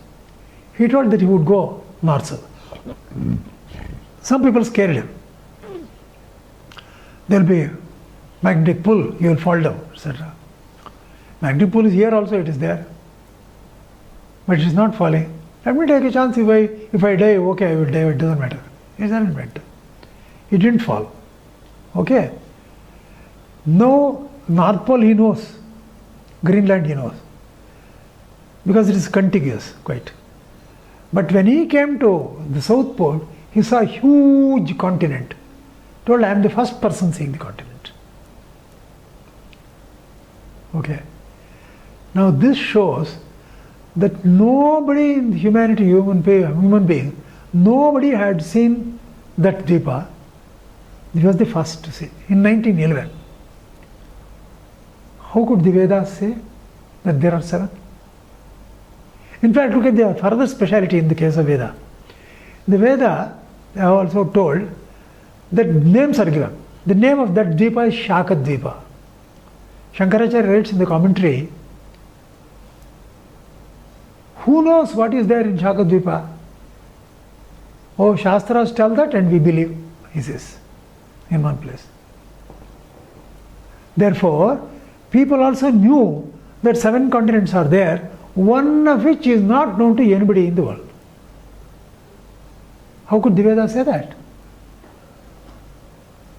He told that he would go north-south. Some people scared him. There will be magnetic pull, you will fall down, etc. Magnetic pull is here also, it is there. But it is not falling. Let me take a chance, if I die, okay, I will die, it doesn't matter. It doesn't matter. It didn't fall. Okay. No, North Pole he knows. Greenland he knows. Because it is contiguous, quite. But when he came to the South Pole, he saw a huge continent. Told, I am the first person seeing the continent. Okay. Now this shows that nobody in humanity, human being, nobody had seen that Dvipa. He was the first to see in 1911. How could the Vedas say that there are 7? In fact, look at the further speciality in the case of Veda. The Veda, I have also told that names are given. The name of that Dvipa is Shakadvipa. Shankaracharya writes in the commentary, who knows what is there in Shakadvipa? Oh, Shastras tell that and we believe, he says, in one place. Therefore, people also knew that 7 continents are there, one of which is not known to anybody in the world. How could the Vedas say that?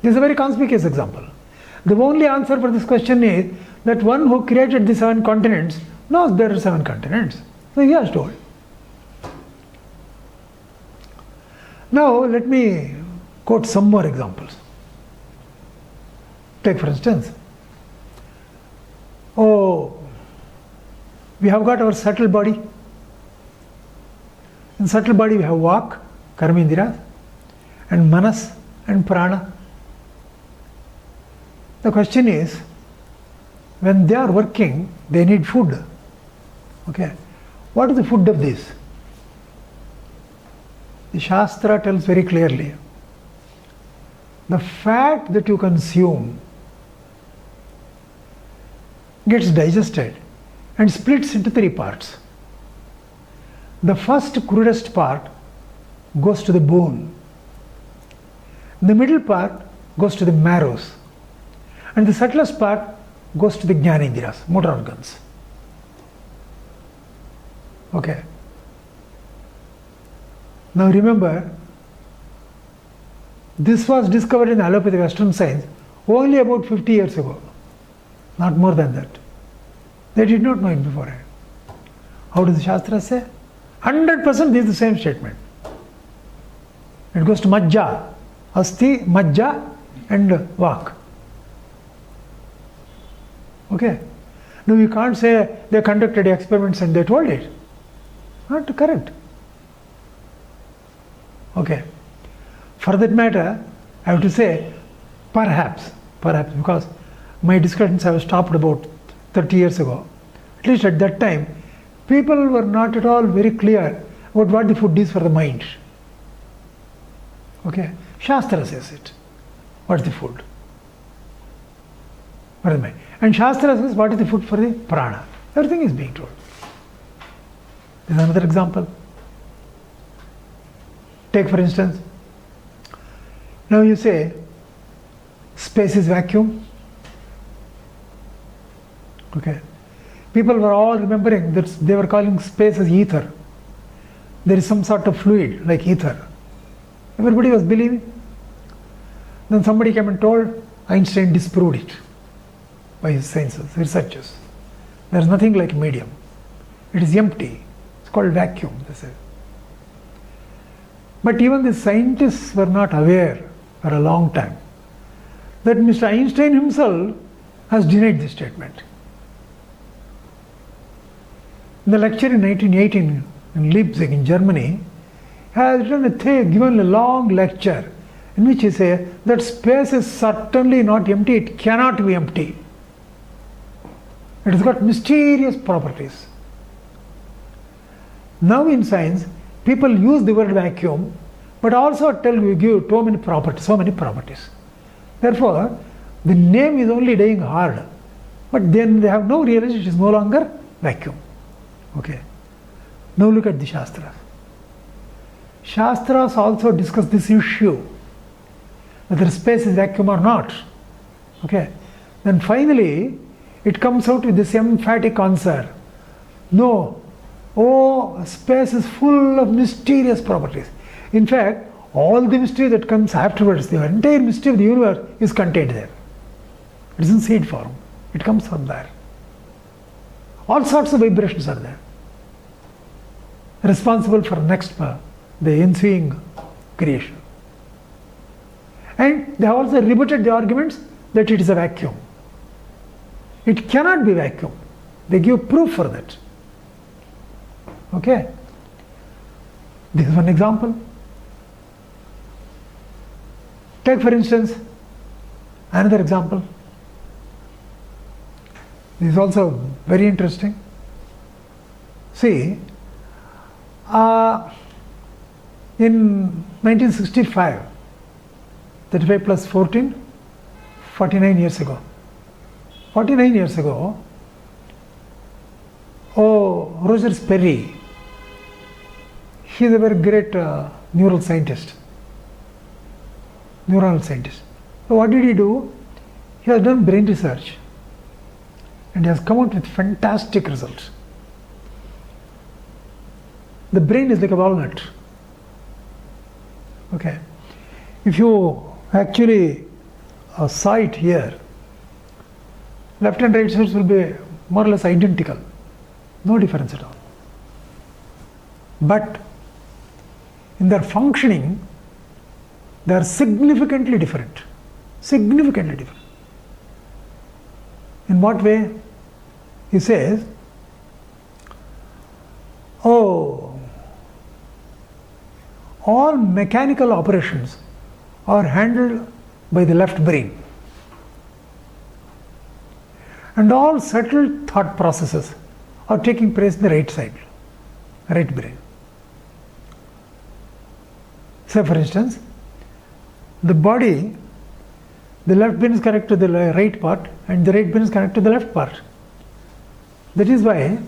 This is a very conspicuous example. The only answer for this question is that one who created the 7 continents knows there are 7 continents. So he has told. Now let me quote some more examples. Take for instance, we have got our subtle body. In subtle body we have Vak, Karmendira, and Manas and Prana. The question is, when they are working, they need food. Okay. What is the food of this? The Shastra tells very clearly, the fat that you consume gets digested and splits into three parts. The first crudest part goes to the bone. The middle part goes to the marrows. And the subtlest part goes to the jnanendriyas, motor organs. Okay. Now remember, this was discovered in allopathic Western science only about 50 years ago, not more than that. They did not know it beforehand. How does the Shastra say? 100% this is the same statement. It goes to Majja, Asti, Majja and Vak. Okay. Now you can't say they conducted experiments and they told it. Not correct. Okay. For that matter, I have to say, perhaps, because my discussions have stopped about 30 years ago. At least at that time, people were not at all very clear about what the food is for the mind. Okay. Shastra says it. What is the food? For the mind. And Shastra says what is the food for the prana. Everything is being told. This is another example. Take for instance, now you say space is vacuum. Okay. People were all remembering that they were calling space as ether. There is some sort of fluid like ether. Everybody was believing. Then somebody came and told, Einstein disproved it by his sciences, researchers. There is nothing like medium. It is empty. It's called vacuum, they said. But even the scientists were not aware for a long time that Mr. Einstein himself has denied this statement. In the lecture in 1918 in Leipzig in Germany, he has given a long lecture in which he says that space is certainly not empty, it cannot be empty. It has got mysterious properties. Now in science, people use the word vacuum, but also tell you give so many properties. Therefore, the name is only dying hard, but then they have no realization it is no longer vacuum. Okay. Now look at the Shastras. Shastras also discuss this issue, whether space is vacuum or not. Okay. Then finally, it comes out with this emphatic answer. No. Oh, space is full of mysterious properties. In fact, all the mystery that comes afterwards, the entire mystery of the universe is contained there. It is in seed form. It comes from there. All sorts of vibrations are there, responsible for the ensuing creation. And they have also rebutted the arguments that it is a vacuum. It cannot be vacuum. They give proof for that. Okay. This is one example. Take for instance another example. This is also very interesting. See, in 1965, 35 plus 14, 49 years ago. 49 years ago, Roger Sperry, he is a very great neural scientist. So what did he do? He has done brain research and he has come out with fantastic results. The brain is like a walnut. Okay. If you actually saw it here, left and right sides will be more or less identical. No difference at all. But in their functioning, they are significantly different. Significantly different. In what way? He says, all mechanical operations are handled by the left brain. And all subtle thought processes are taking place in the right side, right brain. So for instance, the body, the left brain is connected to the right part and the right brain is connected to the left part. That is why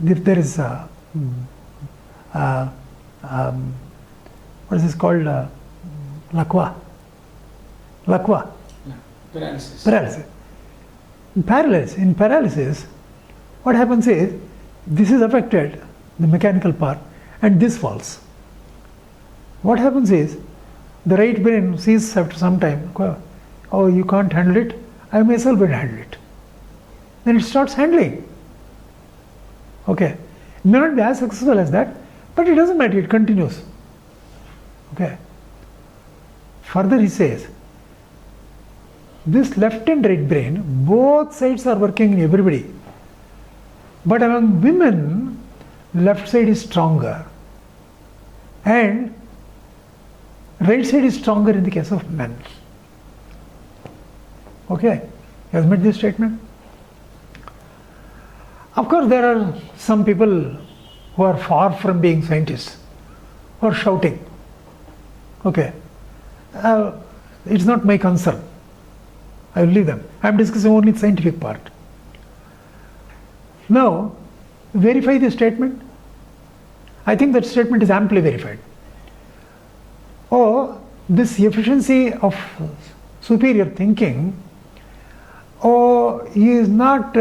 if there is what is this called? Lakwa. Yeah. Paralysis. In paralysis, what happens is, this is affected, the mechanical part, and this falls. What happens is, the right brain sees after some time, oh, you can't handle it, I myself will handle it. Then it starts handling. Okay. It may not be as successful as that, but it doesn't matter, it continues. Okay. Further he says, this left and right brain, both sides are working in everybody. But among women, left side is stronger. And right side is stronger in the case of men. Okay, you have made this statement? Of course, there are some people who are far from being scientists, who are shouting. Okay, it's not my concern. I will leave them. I am discussing only the scientific part. Now, verify the statement. I think that statement is amply verified. Oh, this efficiency of superior thinking, he is not,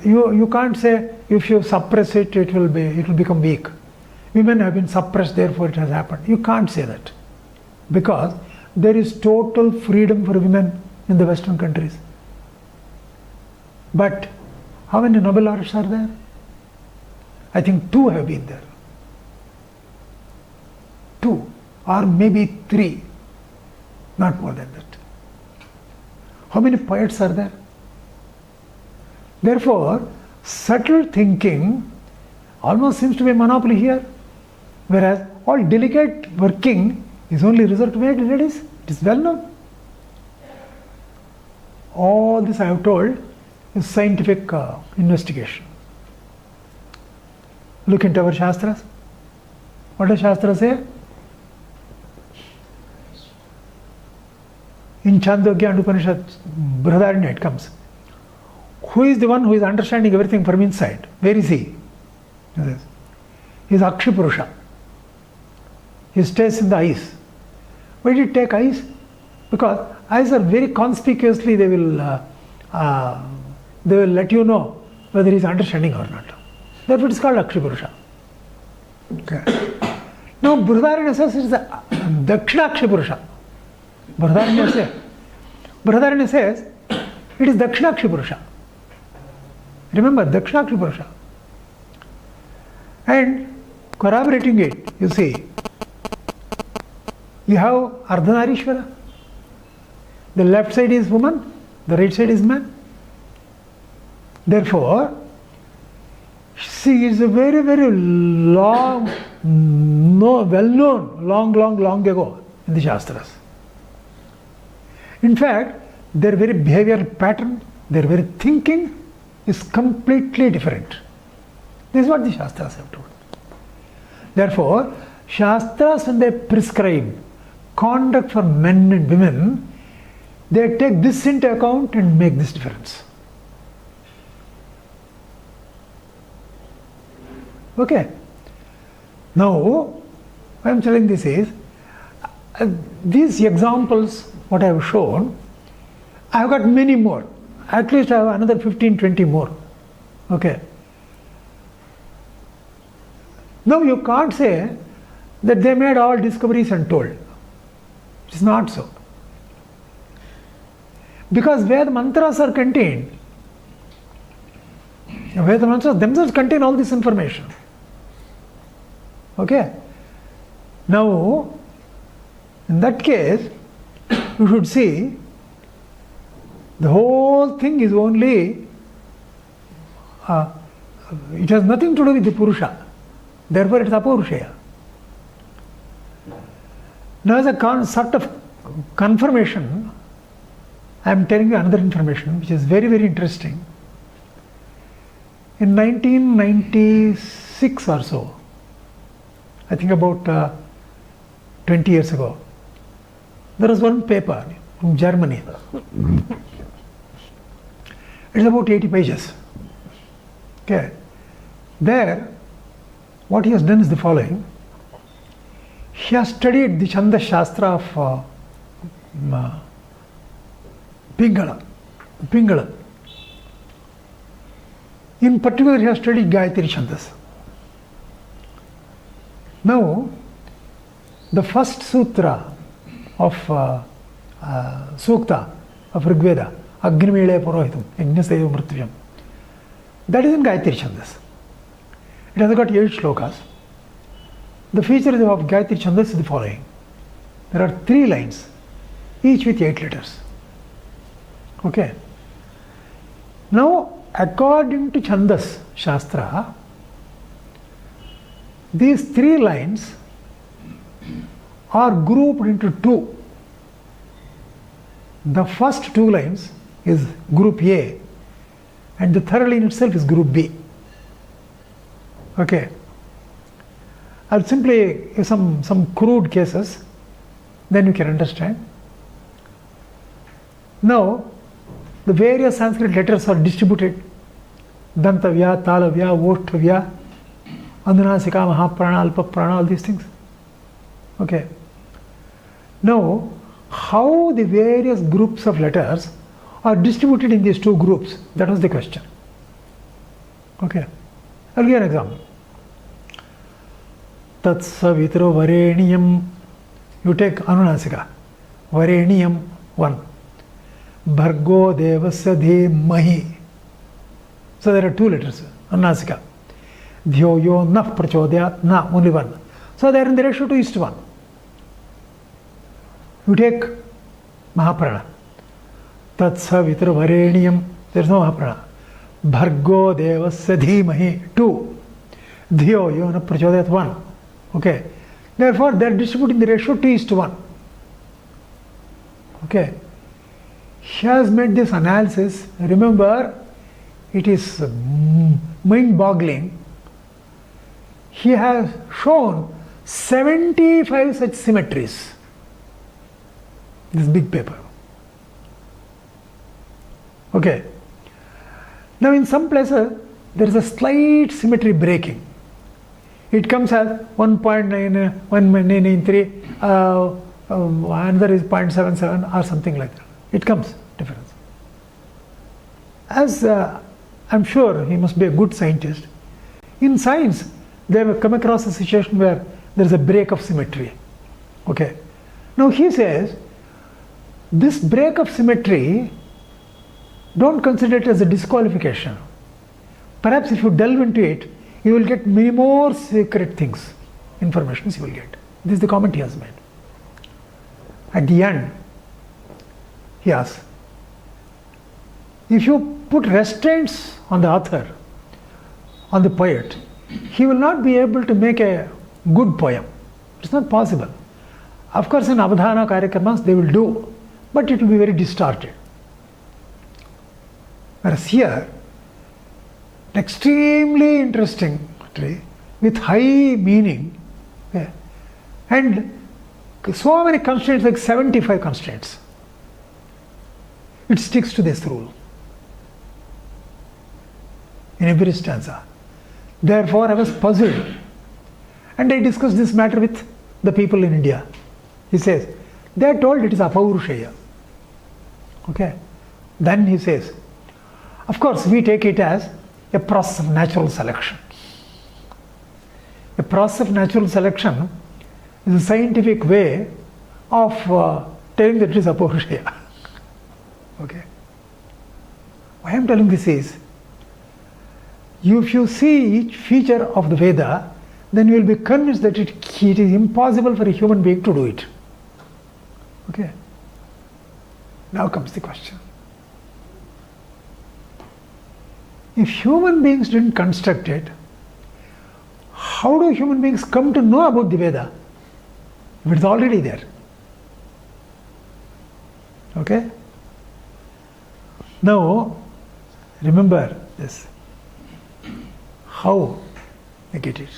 you can't say if you suppress it, it will become weak. Women have been suppressed, therefore it has happened. You can't say that, because there is total freedom for women in the Western countries. But how many Nobel laureates are there? I think 2 have been there. 2 or maybe 3, not more than that. How many poets are there? Therefore, subtle thinking almost seems to be a monopoly here, whereas all delicate working is only reserved to ladies. It is well known. All this I have told is scientific investigation. Look into our Shastras. What does Shastra say? In Chandogya and Upanishad, Badarayana, it comes. Who is the one who is understanding everything from inside? Where is he? He is Akshipurusha. He stays in the eyes. Why did it take eyes? Because eyes are very conspicuously, they will let you know whether he is understanding or not. Therefore it is called Akshipurusha. Okay. Now Badarayana says it is a Dakshinaakshipurusha. Badarayana says it is Dakshinaakshipurusha. Remember, Dakshinaakshipurusha. And corroborating it, you see, you have Ardhanarishvara. The left side is woman, the right side is man. Therefore, she is a very, very long, well-known, long ago in the Shastras. In fact, their very behavioral pattern, their very thinking is completely different. This is what the Shastras have told. Therefore, Shastras, when they prescribe conduct for men and women, they take this into account and make this difference. Okay. Now, why I am telling this is, these examples, what I have shown, I have got many more. At least I have another 15, 20 more. Okay. Now you can't say that they made all discoveries and told. It is not so. Because where the mantras are contained, where the mantras themselves contain all this information. Okay. Now, in that case, you should see the whole thing is only, it has nothing to do with the Purusha. Therefore, it is Apaurusheya. Now, as a sort of confirmation, I am telling you another information which is very, very interesting. In 1996 or so, I think about 20 years ago, there was one paper from Germany. It's about 80 pages. Okay. There, what he has done is the following. He has studied the Chanda Shastra of Pingala. In particular, he has studied Gayatri Chandas. Now, the first sutra of Sukta of Rigveda, Agnimile Purohitam, Yajnaseva Mrityam, that is in Gayatri Chandas. It has got 8 shlokas. The features of Gayatri Chandas is the following. There are 3 lines, each with 8 letters. Okay. Now, according to Chandas Shastra, these 3 lines are grouped into 2. The first 2 lines is group A, and the third line itself is group B. Okay. I'll simply give some crude cases, then you can understand. Now, the various Sanskrit letters are distributed. Dantavya, Talavya, Voshtavya, Anunasika, Mahaprana, Alpaprana, all these things. Okay. Now, how the various groups of letters are distributed in these 2 groups, that was the question. Okay. I'll give an example. Tatsavitro Vareniyam. You take Anunasika. Vareniyam 1. Bhargo Devasya Dhimahi. So there are 2 letters. Anunasika. Dhyoyo Naf Prachodayat. Na, only 1. So they are in the ratio 2:1. You take Mahaprana. Tatsavitro Vareniyam. There is no Mahaprana. Bhargo Devasya Dhimahi 2. Dhyoyo Naf Prachodayat 1. Okay. Therefore, they are distributing the ratio 2:1. Okay. He has made this analysis. Remember, it is mind-boggling. He has shown 75 such symmetries. This big paper. Okay. Now, in some places, there is a slight symmetry breaking. It comes as 1.993, another is 0.77 or something like that. It comes difference. As I'm sure he must be a good scientist, in science they have come across a situation where there is a break of symmetry. Okay. Now he says, this break of symmetry, don't consider it as a disqualification. Perhaps if you delve into it, you will get many more secret things, informations you will get. This is the comment he has made. At the end, he asks, if you put restraints on the author, on the poet, he will not be able to make a good poem. It's not possible. Of course, in Avadhana Karyakramas they will do, but it will be very distorted. Whereas here, extremely interesting with high meaning, okay, and so many constraints, like 75 constraints. It sticks to this rule in every stanza. Therefore, I was puzzled, and I discussed this matter with the people in India. He says, they are told it is apaurushaya. Okay. Then he says, of course, we take it as a process of natural selection. A process of natural selection is a scientific way of telling that it is apaurushaya. Okay. Why I am telling this is, if you see each feature of the Veda, then you will be convinced that it is impossible for a human being to do it. Okay. Now comes the question. If human beings didn't construct it, how do human beings come to know about the Veda if it's already there? Okay? Now, remember this. How I get it?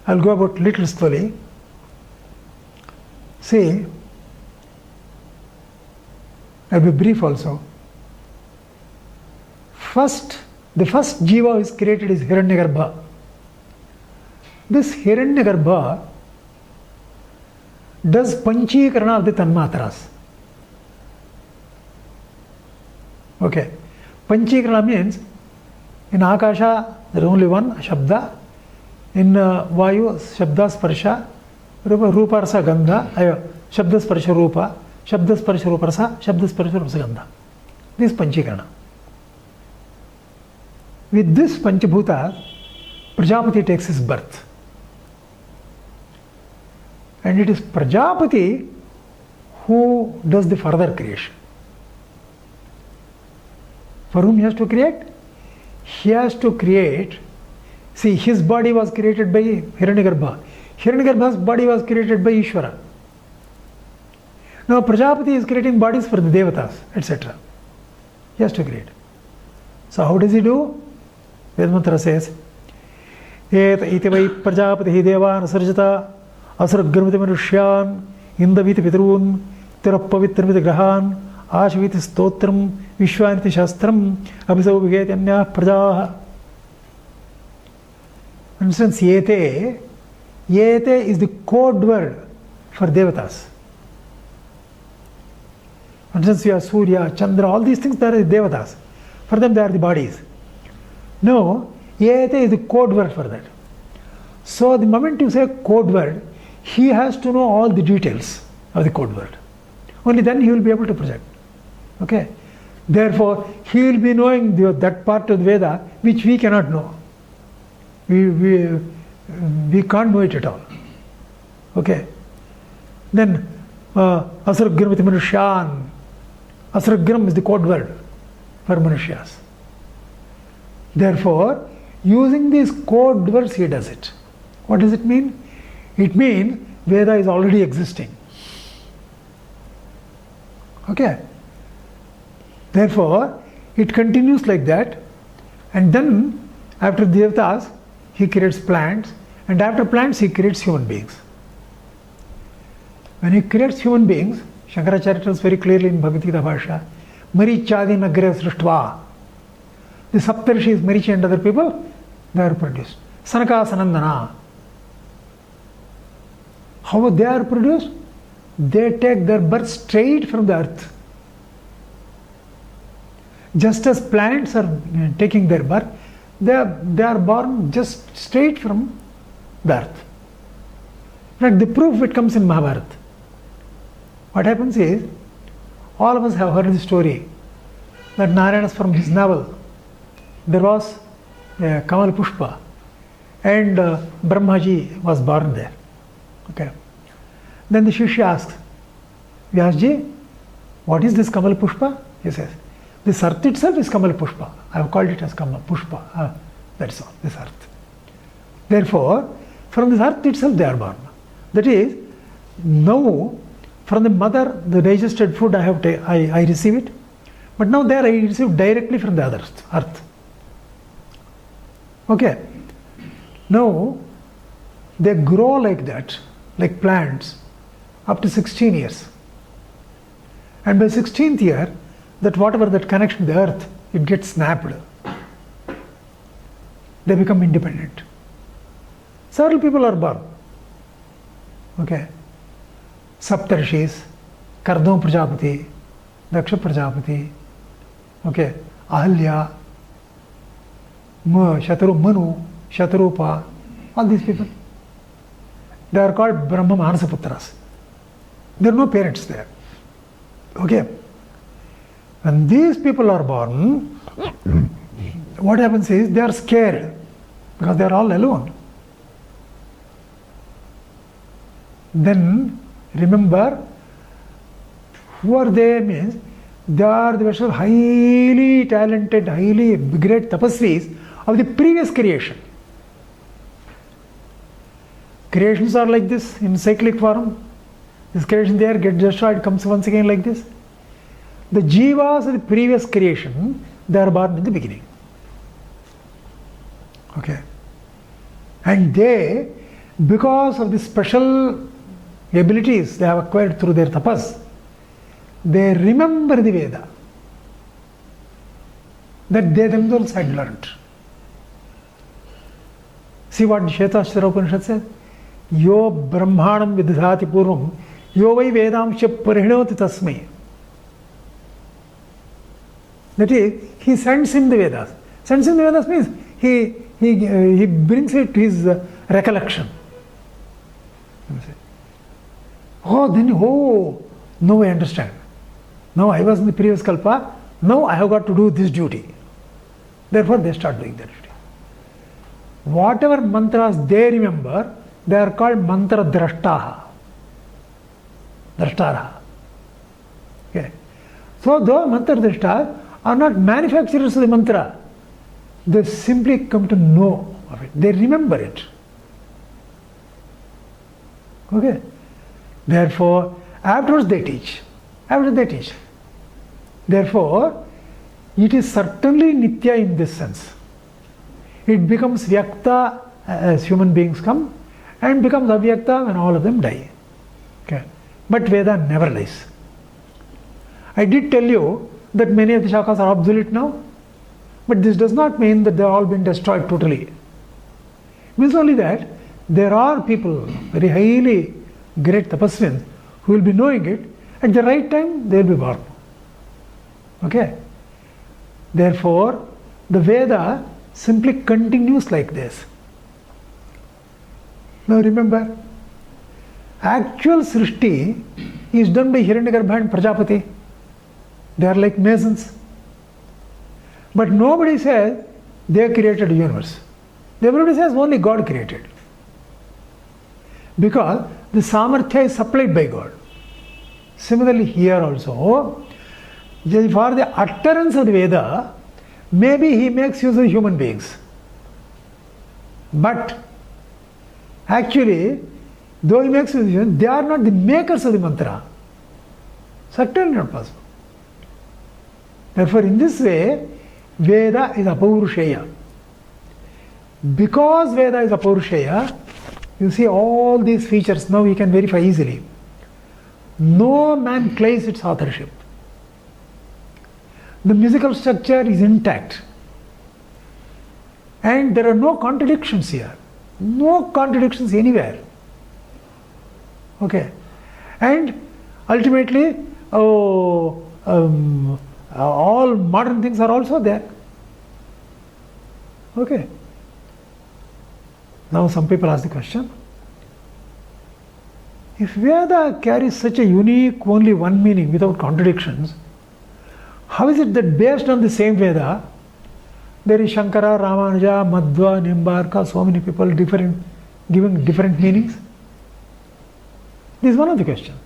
I'll go about little slowly. See, I'll be brief also. the first jiva is created is Hiranyagarbha. This Hiranyagarbha does panchīkarana of the tanmatras. Okay. Panchīkarana means in Akasha there is only one Shabda, in Vayu Shabda Sparsha, Rupa Rasa Gandha, Shabda Sparsha Rupa, Shabda Sparsha Rupa Rasa, Shabda Sparsha Rasa Gandha. This is Panchīkarana. With this Panchabhuta, Prajapati takes his birth. And it is Prajapati who does the further creation. For whom he has to create? He has to create. See, his body was created by Hiranyagarbha. Hiranyagarbha's body was created by Ishvara. Now Prajapati is creating bodies for the Devatas, etc. He has to create. So how does he do? Vedmantra says, Et iti vai Prajapati devan sarjata asaragramiti manushyan indaviti pitrun tirapavitramiti grahan ashviti stotram vishwaniti shastram abhisau vigetanya prajaha. For instance, Yete is the code word for Devatas. For instance, you have Surya, Chandra, all these things, they are the Devatas. For them, they are the bodies. No, Yete is the code word for that. So, the moment you say code word, he has to know all the details of the code word. Only then he will be able to project. Okay? Therefore, he will be knowing that part of the Veda which we cannot know. We can't know it at all. Okay? Then, Asaragramiti Manushyan. Asaragram is the code word for Manushyas. Therefore, using these code words, he does it. What does it mean? It means Veda is already existing. Okay? Therefore, it continues like that, and then after Devatas, he creates plants, and after plants, he creates human beings. When he creates human beings, Shankaracharya tells very clearly in Bhagavad Bhashya, Marichadi Nagre Srishtva. The Saptarshis, Marichi and other people, they are produced. Sanaka Sanandana. How they are produced? They take their birth straight from the earth. Just as plants are taking their birth, they are born just straight from the earth. In fact, the proof it comes in Mahabharata. What happens is, all of us have heard the story that Narayana's from his navel, there was a Kamal Pushpa, and Brahmaji was born there. Okay. Then the Shishya asks, Vyasji, what is this Kamal Pushpa? He says, this earth itself is Kamal Pushpa. I have called it as Kamal Pushpa. That's all, this earth. Therefore, from this earth itself they are born. That is, now from the mother, the digested food I receive it, but now there I receive directly from the other earth. Okay. Now, they grow like that, like plants, up to 16 years. And by 16th year, that whatever that connection with the earth, it gets snapped. They become independent. Several people are born. Okay. Saptarshis, Kardam Prajapati, Daksha Prajapati, okay, Ahalya, Manu, Shatarupa, all these people. They are called Brahma Putras. There are no parents there. Okay. When these people are born, what happens is they are scared because they are all alone. Then remember, who are they means they are the highly talented, highly great tapasvis of the previous creation. Creations are like this in cyclic form. This creation there gets destroyed, comes once again like this. The jivas of the previous creation, they are born in the beginning. Okay. And they, because of the special abilities they have acquired through their tapas, they remember the Veda. that they themselves had learnt. See what Shvetashvara Upanishad says? Yo brahmanam vidhati purvam yo vai vedamsya parihnoti tasmai. That is, he sends him the Vedas. Sends him the Vedas means he brings it to his recollection. Now I understand. Now I was in the previous kalpa, now I have got to do this duty. Therefore they start doing that duty. Whatever mantras they remember, they are called mantra drashtaha. Drashtara. Okay. So those mantra drashtas are not manufacturers of the mantra. They simply come to know of it. They remember it. Okay. Therefore, afterwards they teach. Therefore, it is certainly nitya in this sense. It becomes vyakta as human beings come and becomes avyakta when all of them die. Okay. But Veda never dies. I did tell you that many of the shakhas are obsolete now, but this does not mean that they have all been destroyed totally. It means only that there are people, very highly great tapasvins, who will be knowing it. At the right time, they will be born. Okay? Therefore, the Veda simply continues like this. Now remember, actual Srishti is done by Hiranyagarbha and Prajapati. They are like masons. But nobody says they created the universe. Everybody says only God created. Because the samarthya is supplied by God. Similarly here also, for the utterance of the Veda, maybe he makes use of human beings. But actually, though he makes use of human, they are not the makers of the mantra. Certainly not possible. Therefore, in this way, Veda is apaurushaya. Because Veda is apaurushaya, you see all these features now we can verify easily. No man claims its authorship. The musical structure is intact. And there are no contradictions here. No contradictions anywhere. Okay. And ultimately, all modern things are also there. Okay. Now some people ask the question, if Veda carries such a unique, only one meaning without contradictions, how is it that based on the same Veda, there is Shankara, Ramanuja, Madhva, Nimbarka, so many people giving different meanings? This is one of the questions.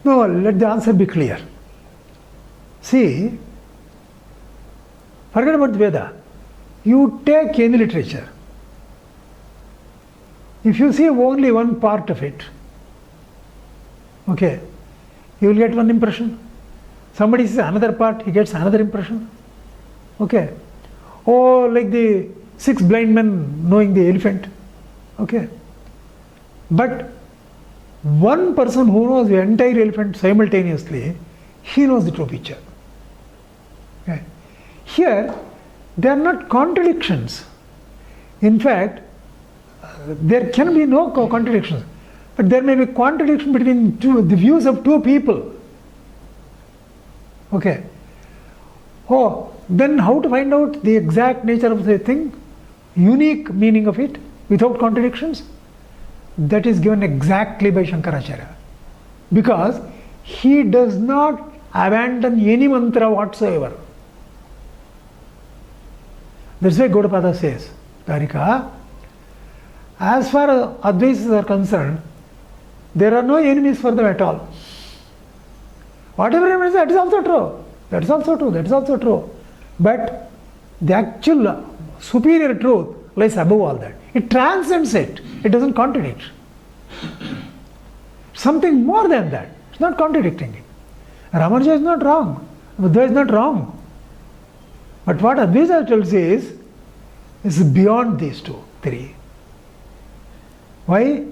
Now let the answer be clear. See, forget about the Veda. You take any literature. If you see only one part of it, okay, you will get one impression. Somebody sees another part, he gets another impression. Okay. Or like the 6 blind men knowing the elephant. Okay. But one person who knows the entire elephant simultaneously, he knows the true picture. Okay. Here, they are not contradictions. In fact, there can be no contradictions. But there may be contradiction between the views of two people. Okay. Oh, then how to find out the exact nature of the thing? Unique meaning of it without contradictions? That is given exactly by Shankaracharya. Because he does not abandon any mantra whatsoever. That's why Gaudapada says, Tarika, as far as Advaitas are concerned, there are no enemies for them at all. Whatever enemies, that is also true. That is also true. That is also true. But the actual superior truth lies above all that. It transcends it. It doesn't contradict. Something more than that. It's not contradicting it. Ramanuja is not wrong. Buddha is not wrong. But what Advaita tells is beyond these three. Why?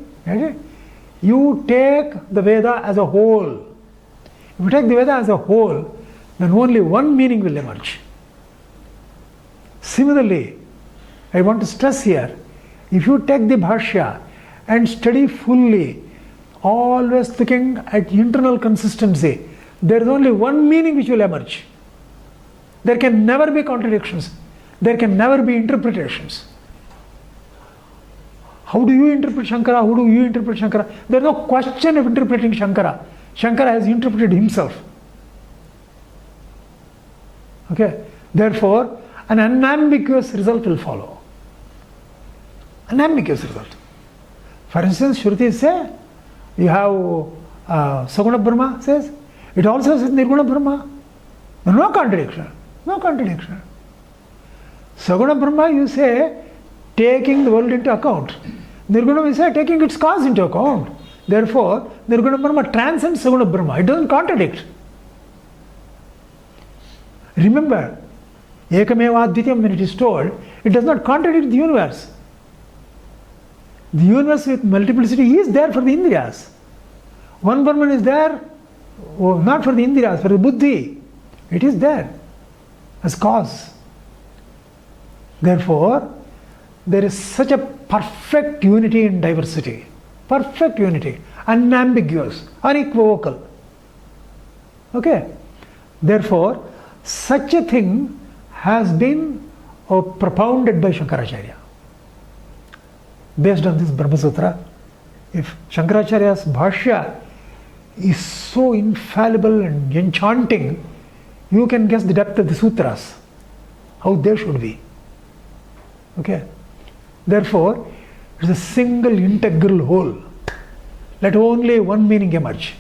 You take the Veda as a whole. If you take the Veda as a whole, then only one meaning will emerge. Similarly, I want to stress here, if you take the Bhashya and study fully, always looking at internal consistency, there is only one meaning which will emerge. There can never be contradictions. There can never be interpretations. How do you interpret Shankara? How do you interpret Shankara? There is no question of interpreting Shankara. Shankara has interpreted himself. Okay? Therefore, an unambiguous result will follow. Unambiguous result. For instance, Shrutis say, you have Saguna Brahma says, it also says Nirguna Brahma. No contradiction. No contradiction. Saguna Brahma, you say, taking the world into account. Nirguna, we say, taking its cause into account. Therefore, Nirguna Brahma transcends Saguna Brahma. It doesn't contradict. Remember, Ekameva Advityam, when it is told, it does not contradict the universe. The universe with multiplicity is there for the Indriyas. One Brahman is there, not for the Indriyas, for the Buddhi. It is there as cause. Therefore, there is such a perfect unity in diversity. Perfect unity. Unambiguous, unequivocal. Okay? Therefore, such a thing has been propounded by Shankaracharya. Based on this Brahma Sutra, if Shankaracharya's Bhashya is so infallible and enchanting, you can guess the depth of the sutras, how they should be. Okay? Therefore, it is a single integral whole. Let only one meaning emerge.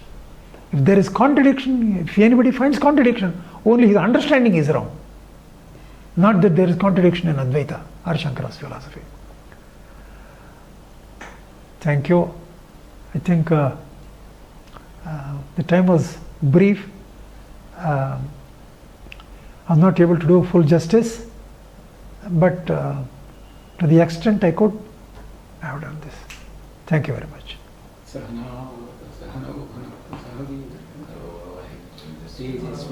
If there is contradiction, if anybody finds contradiction, only his understanding is wrong. Not that there is contradiction in Advaita or Shankara's philosophy. Thank you. I think the time was brief. I was not able to do full justice, but to the extent I could, I have done this. Thank you very much. Stage is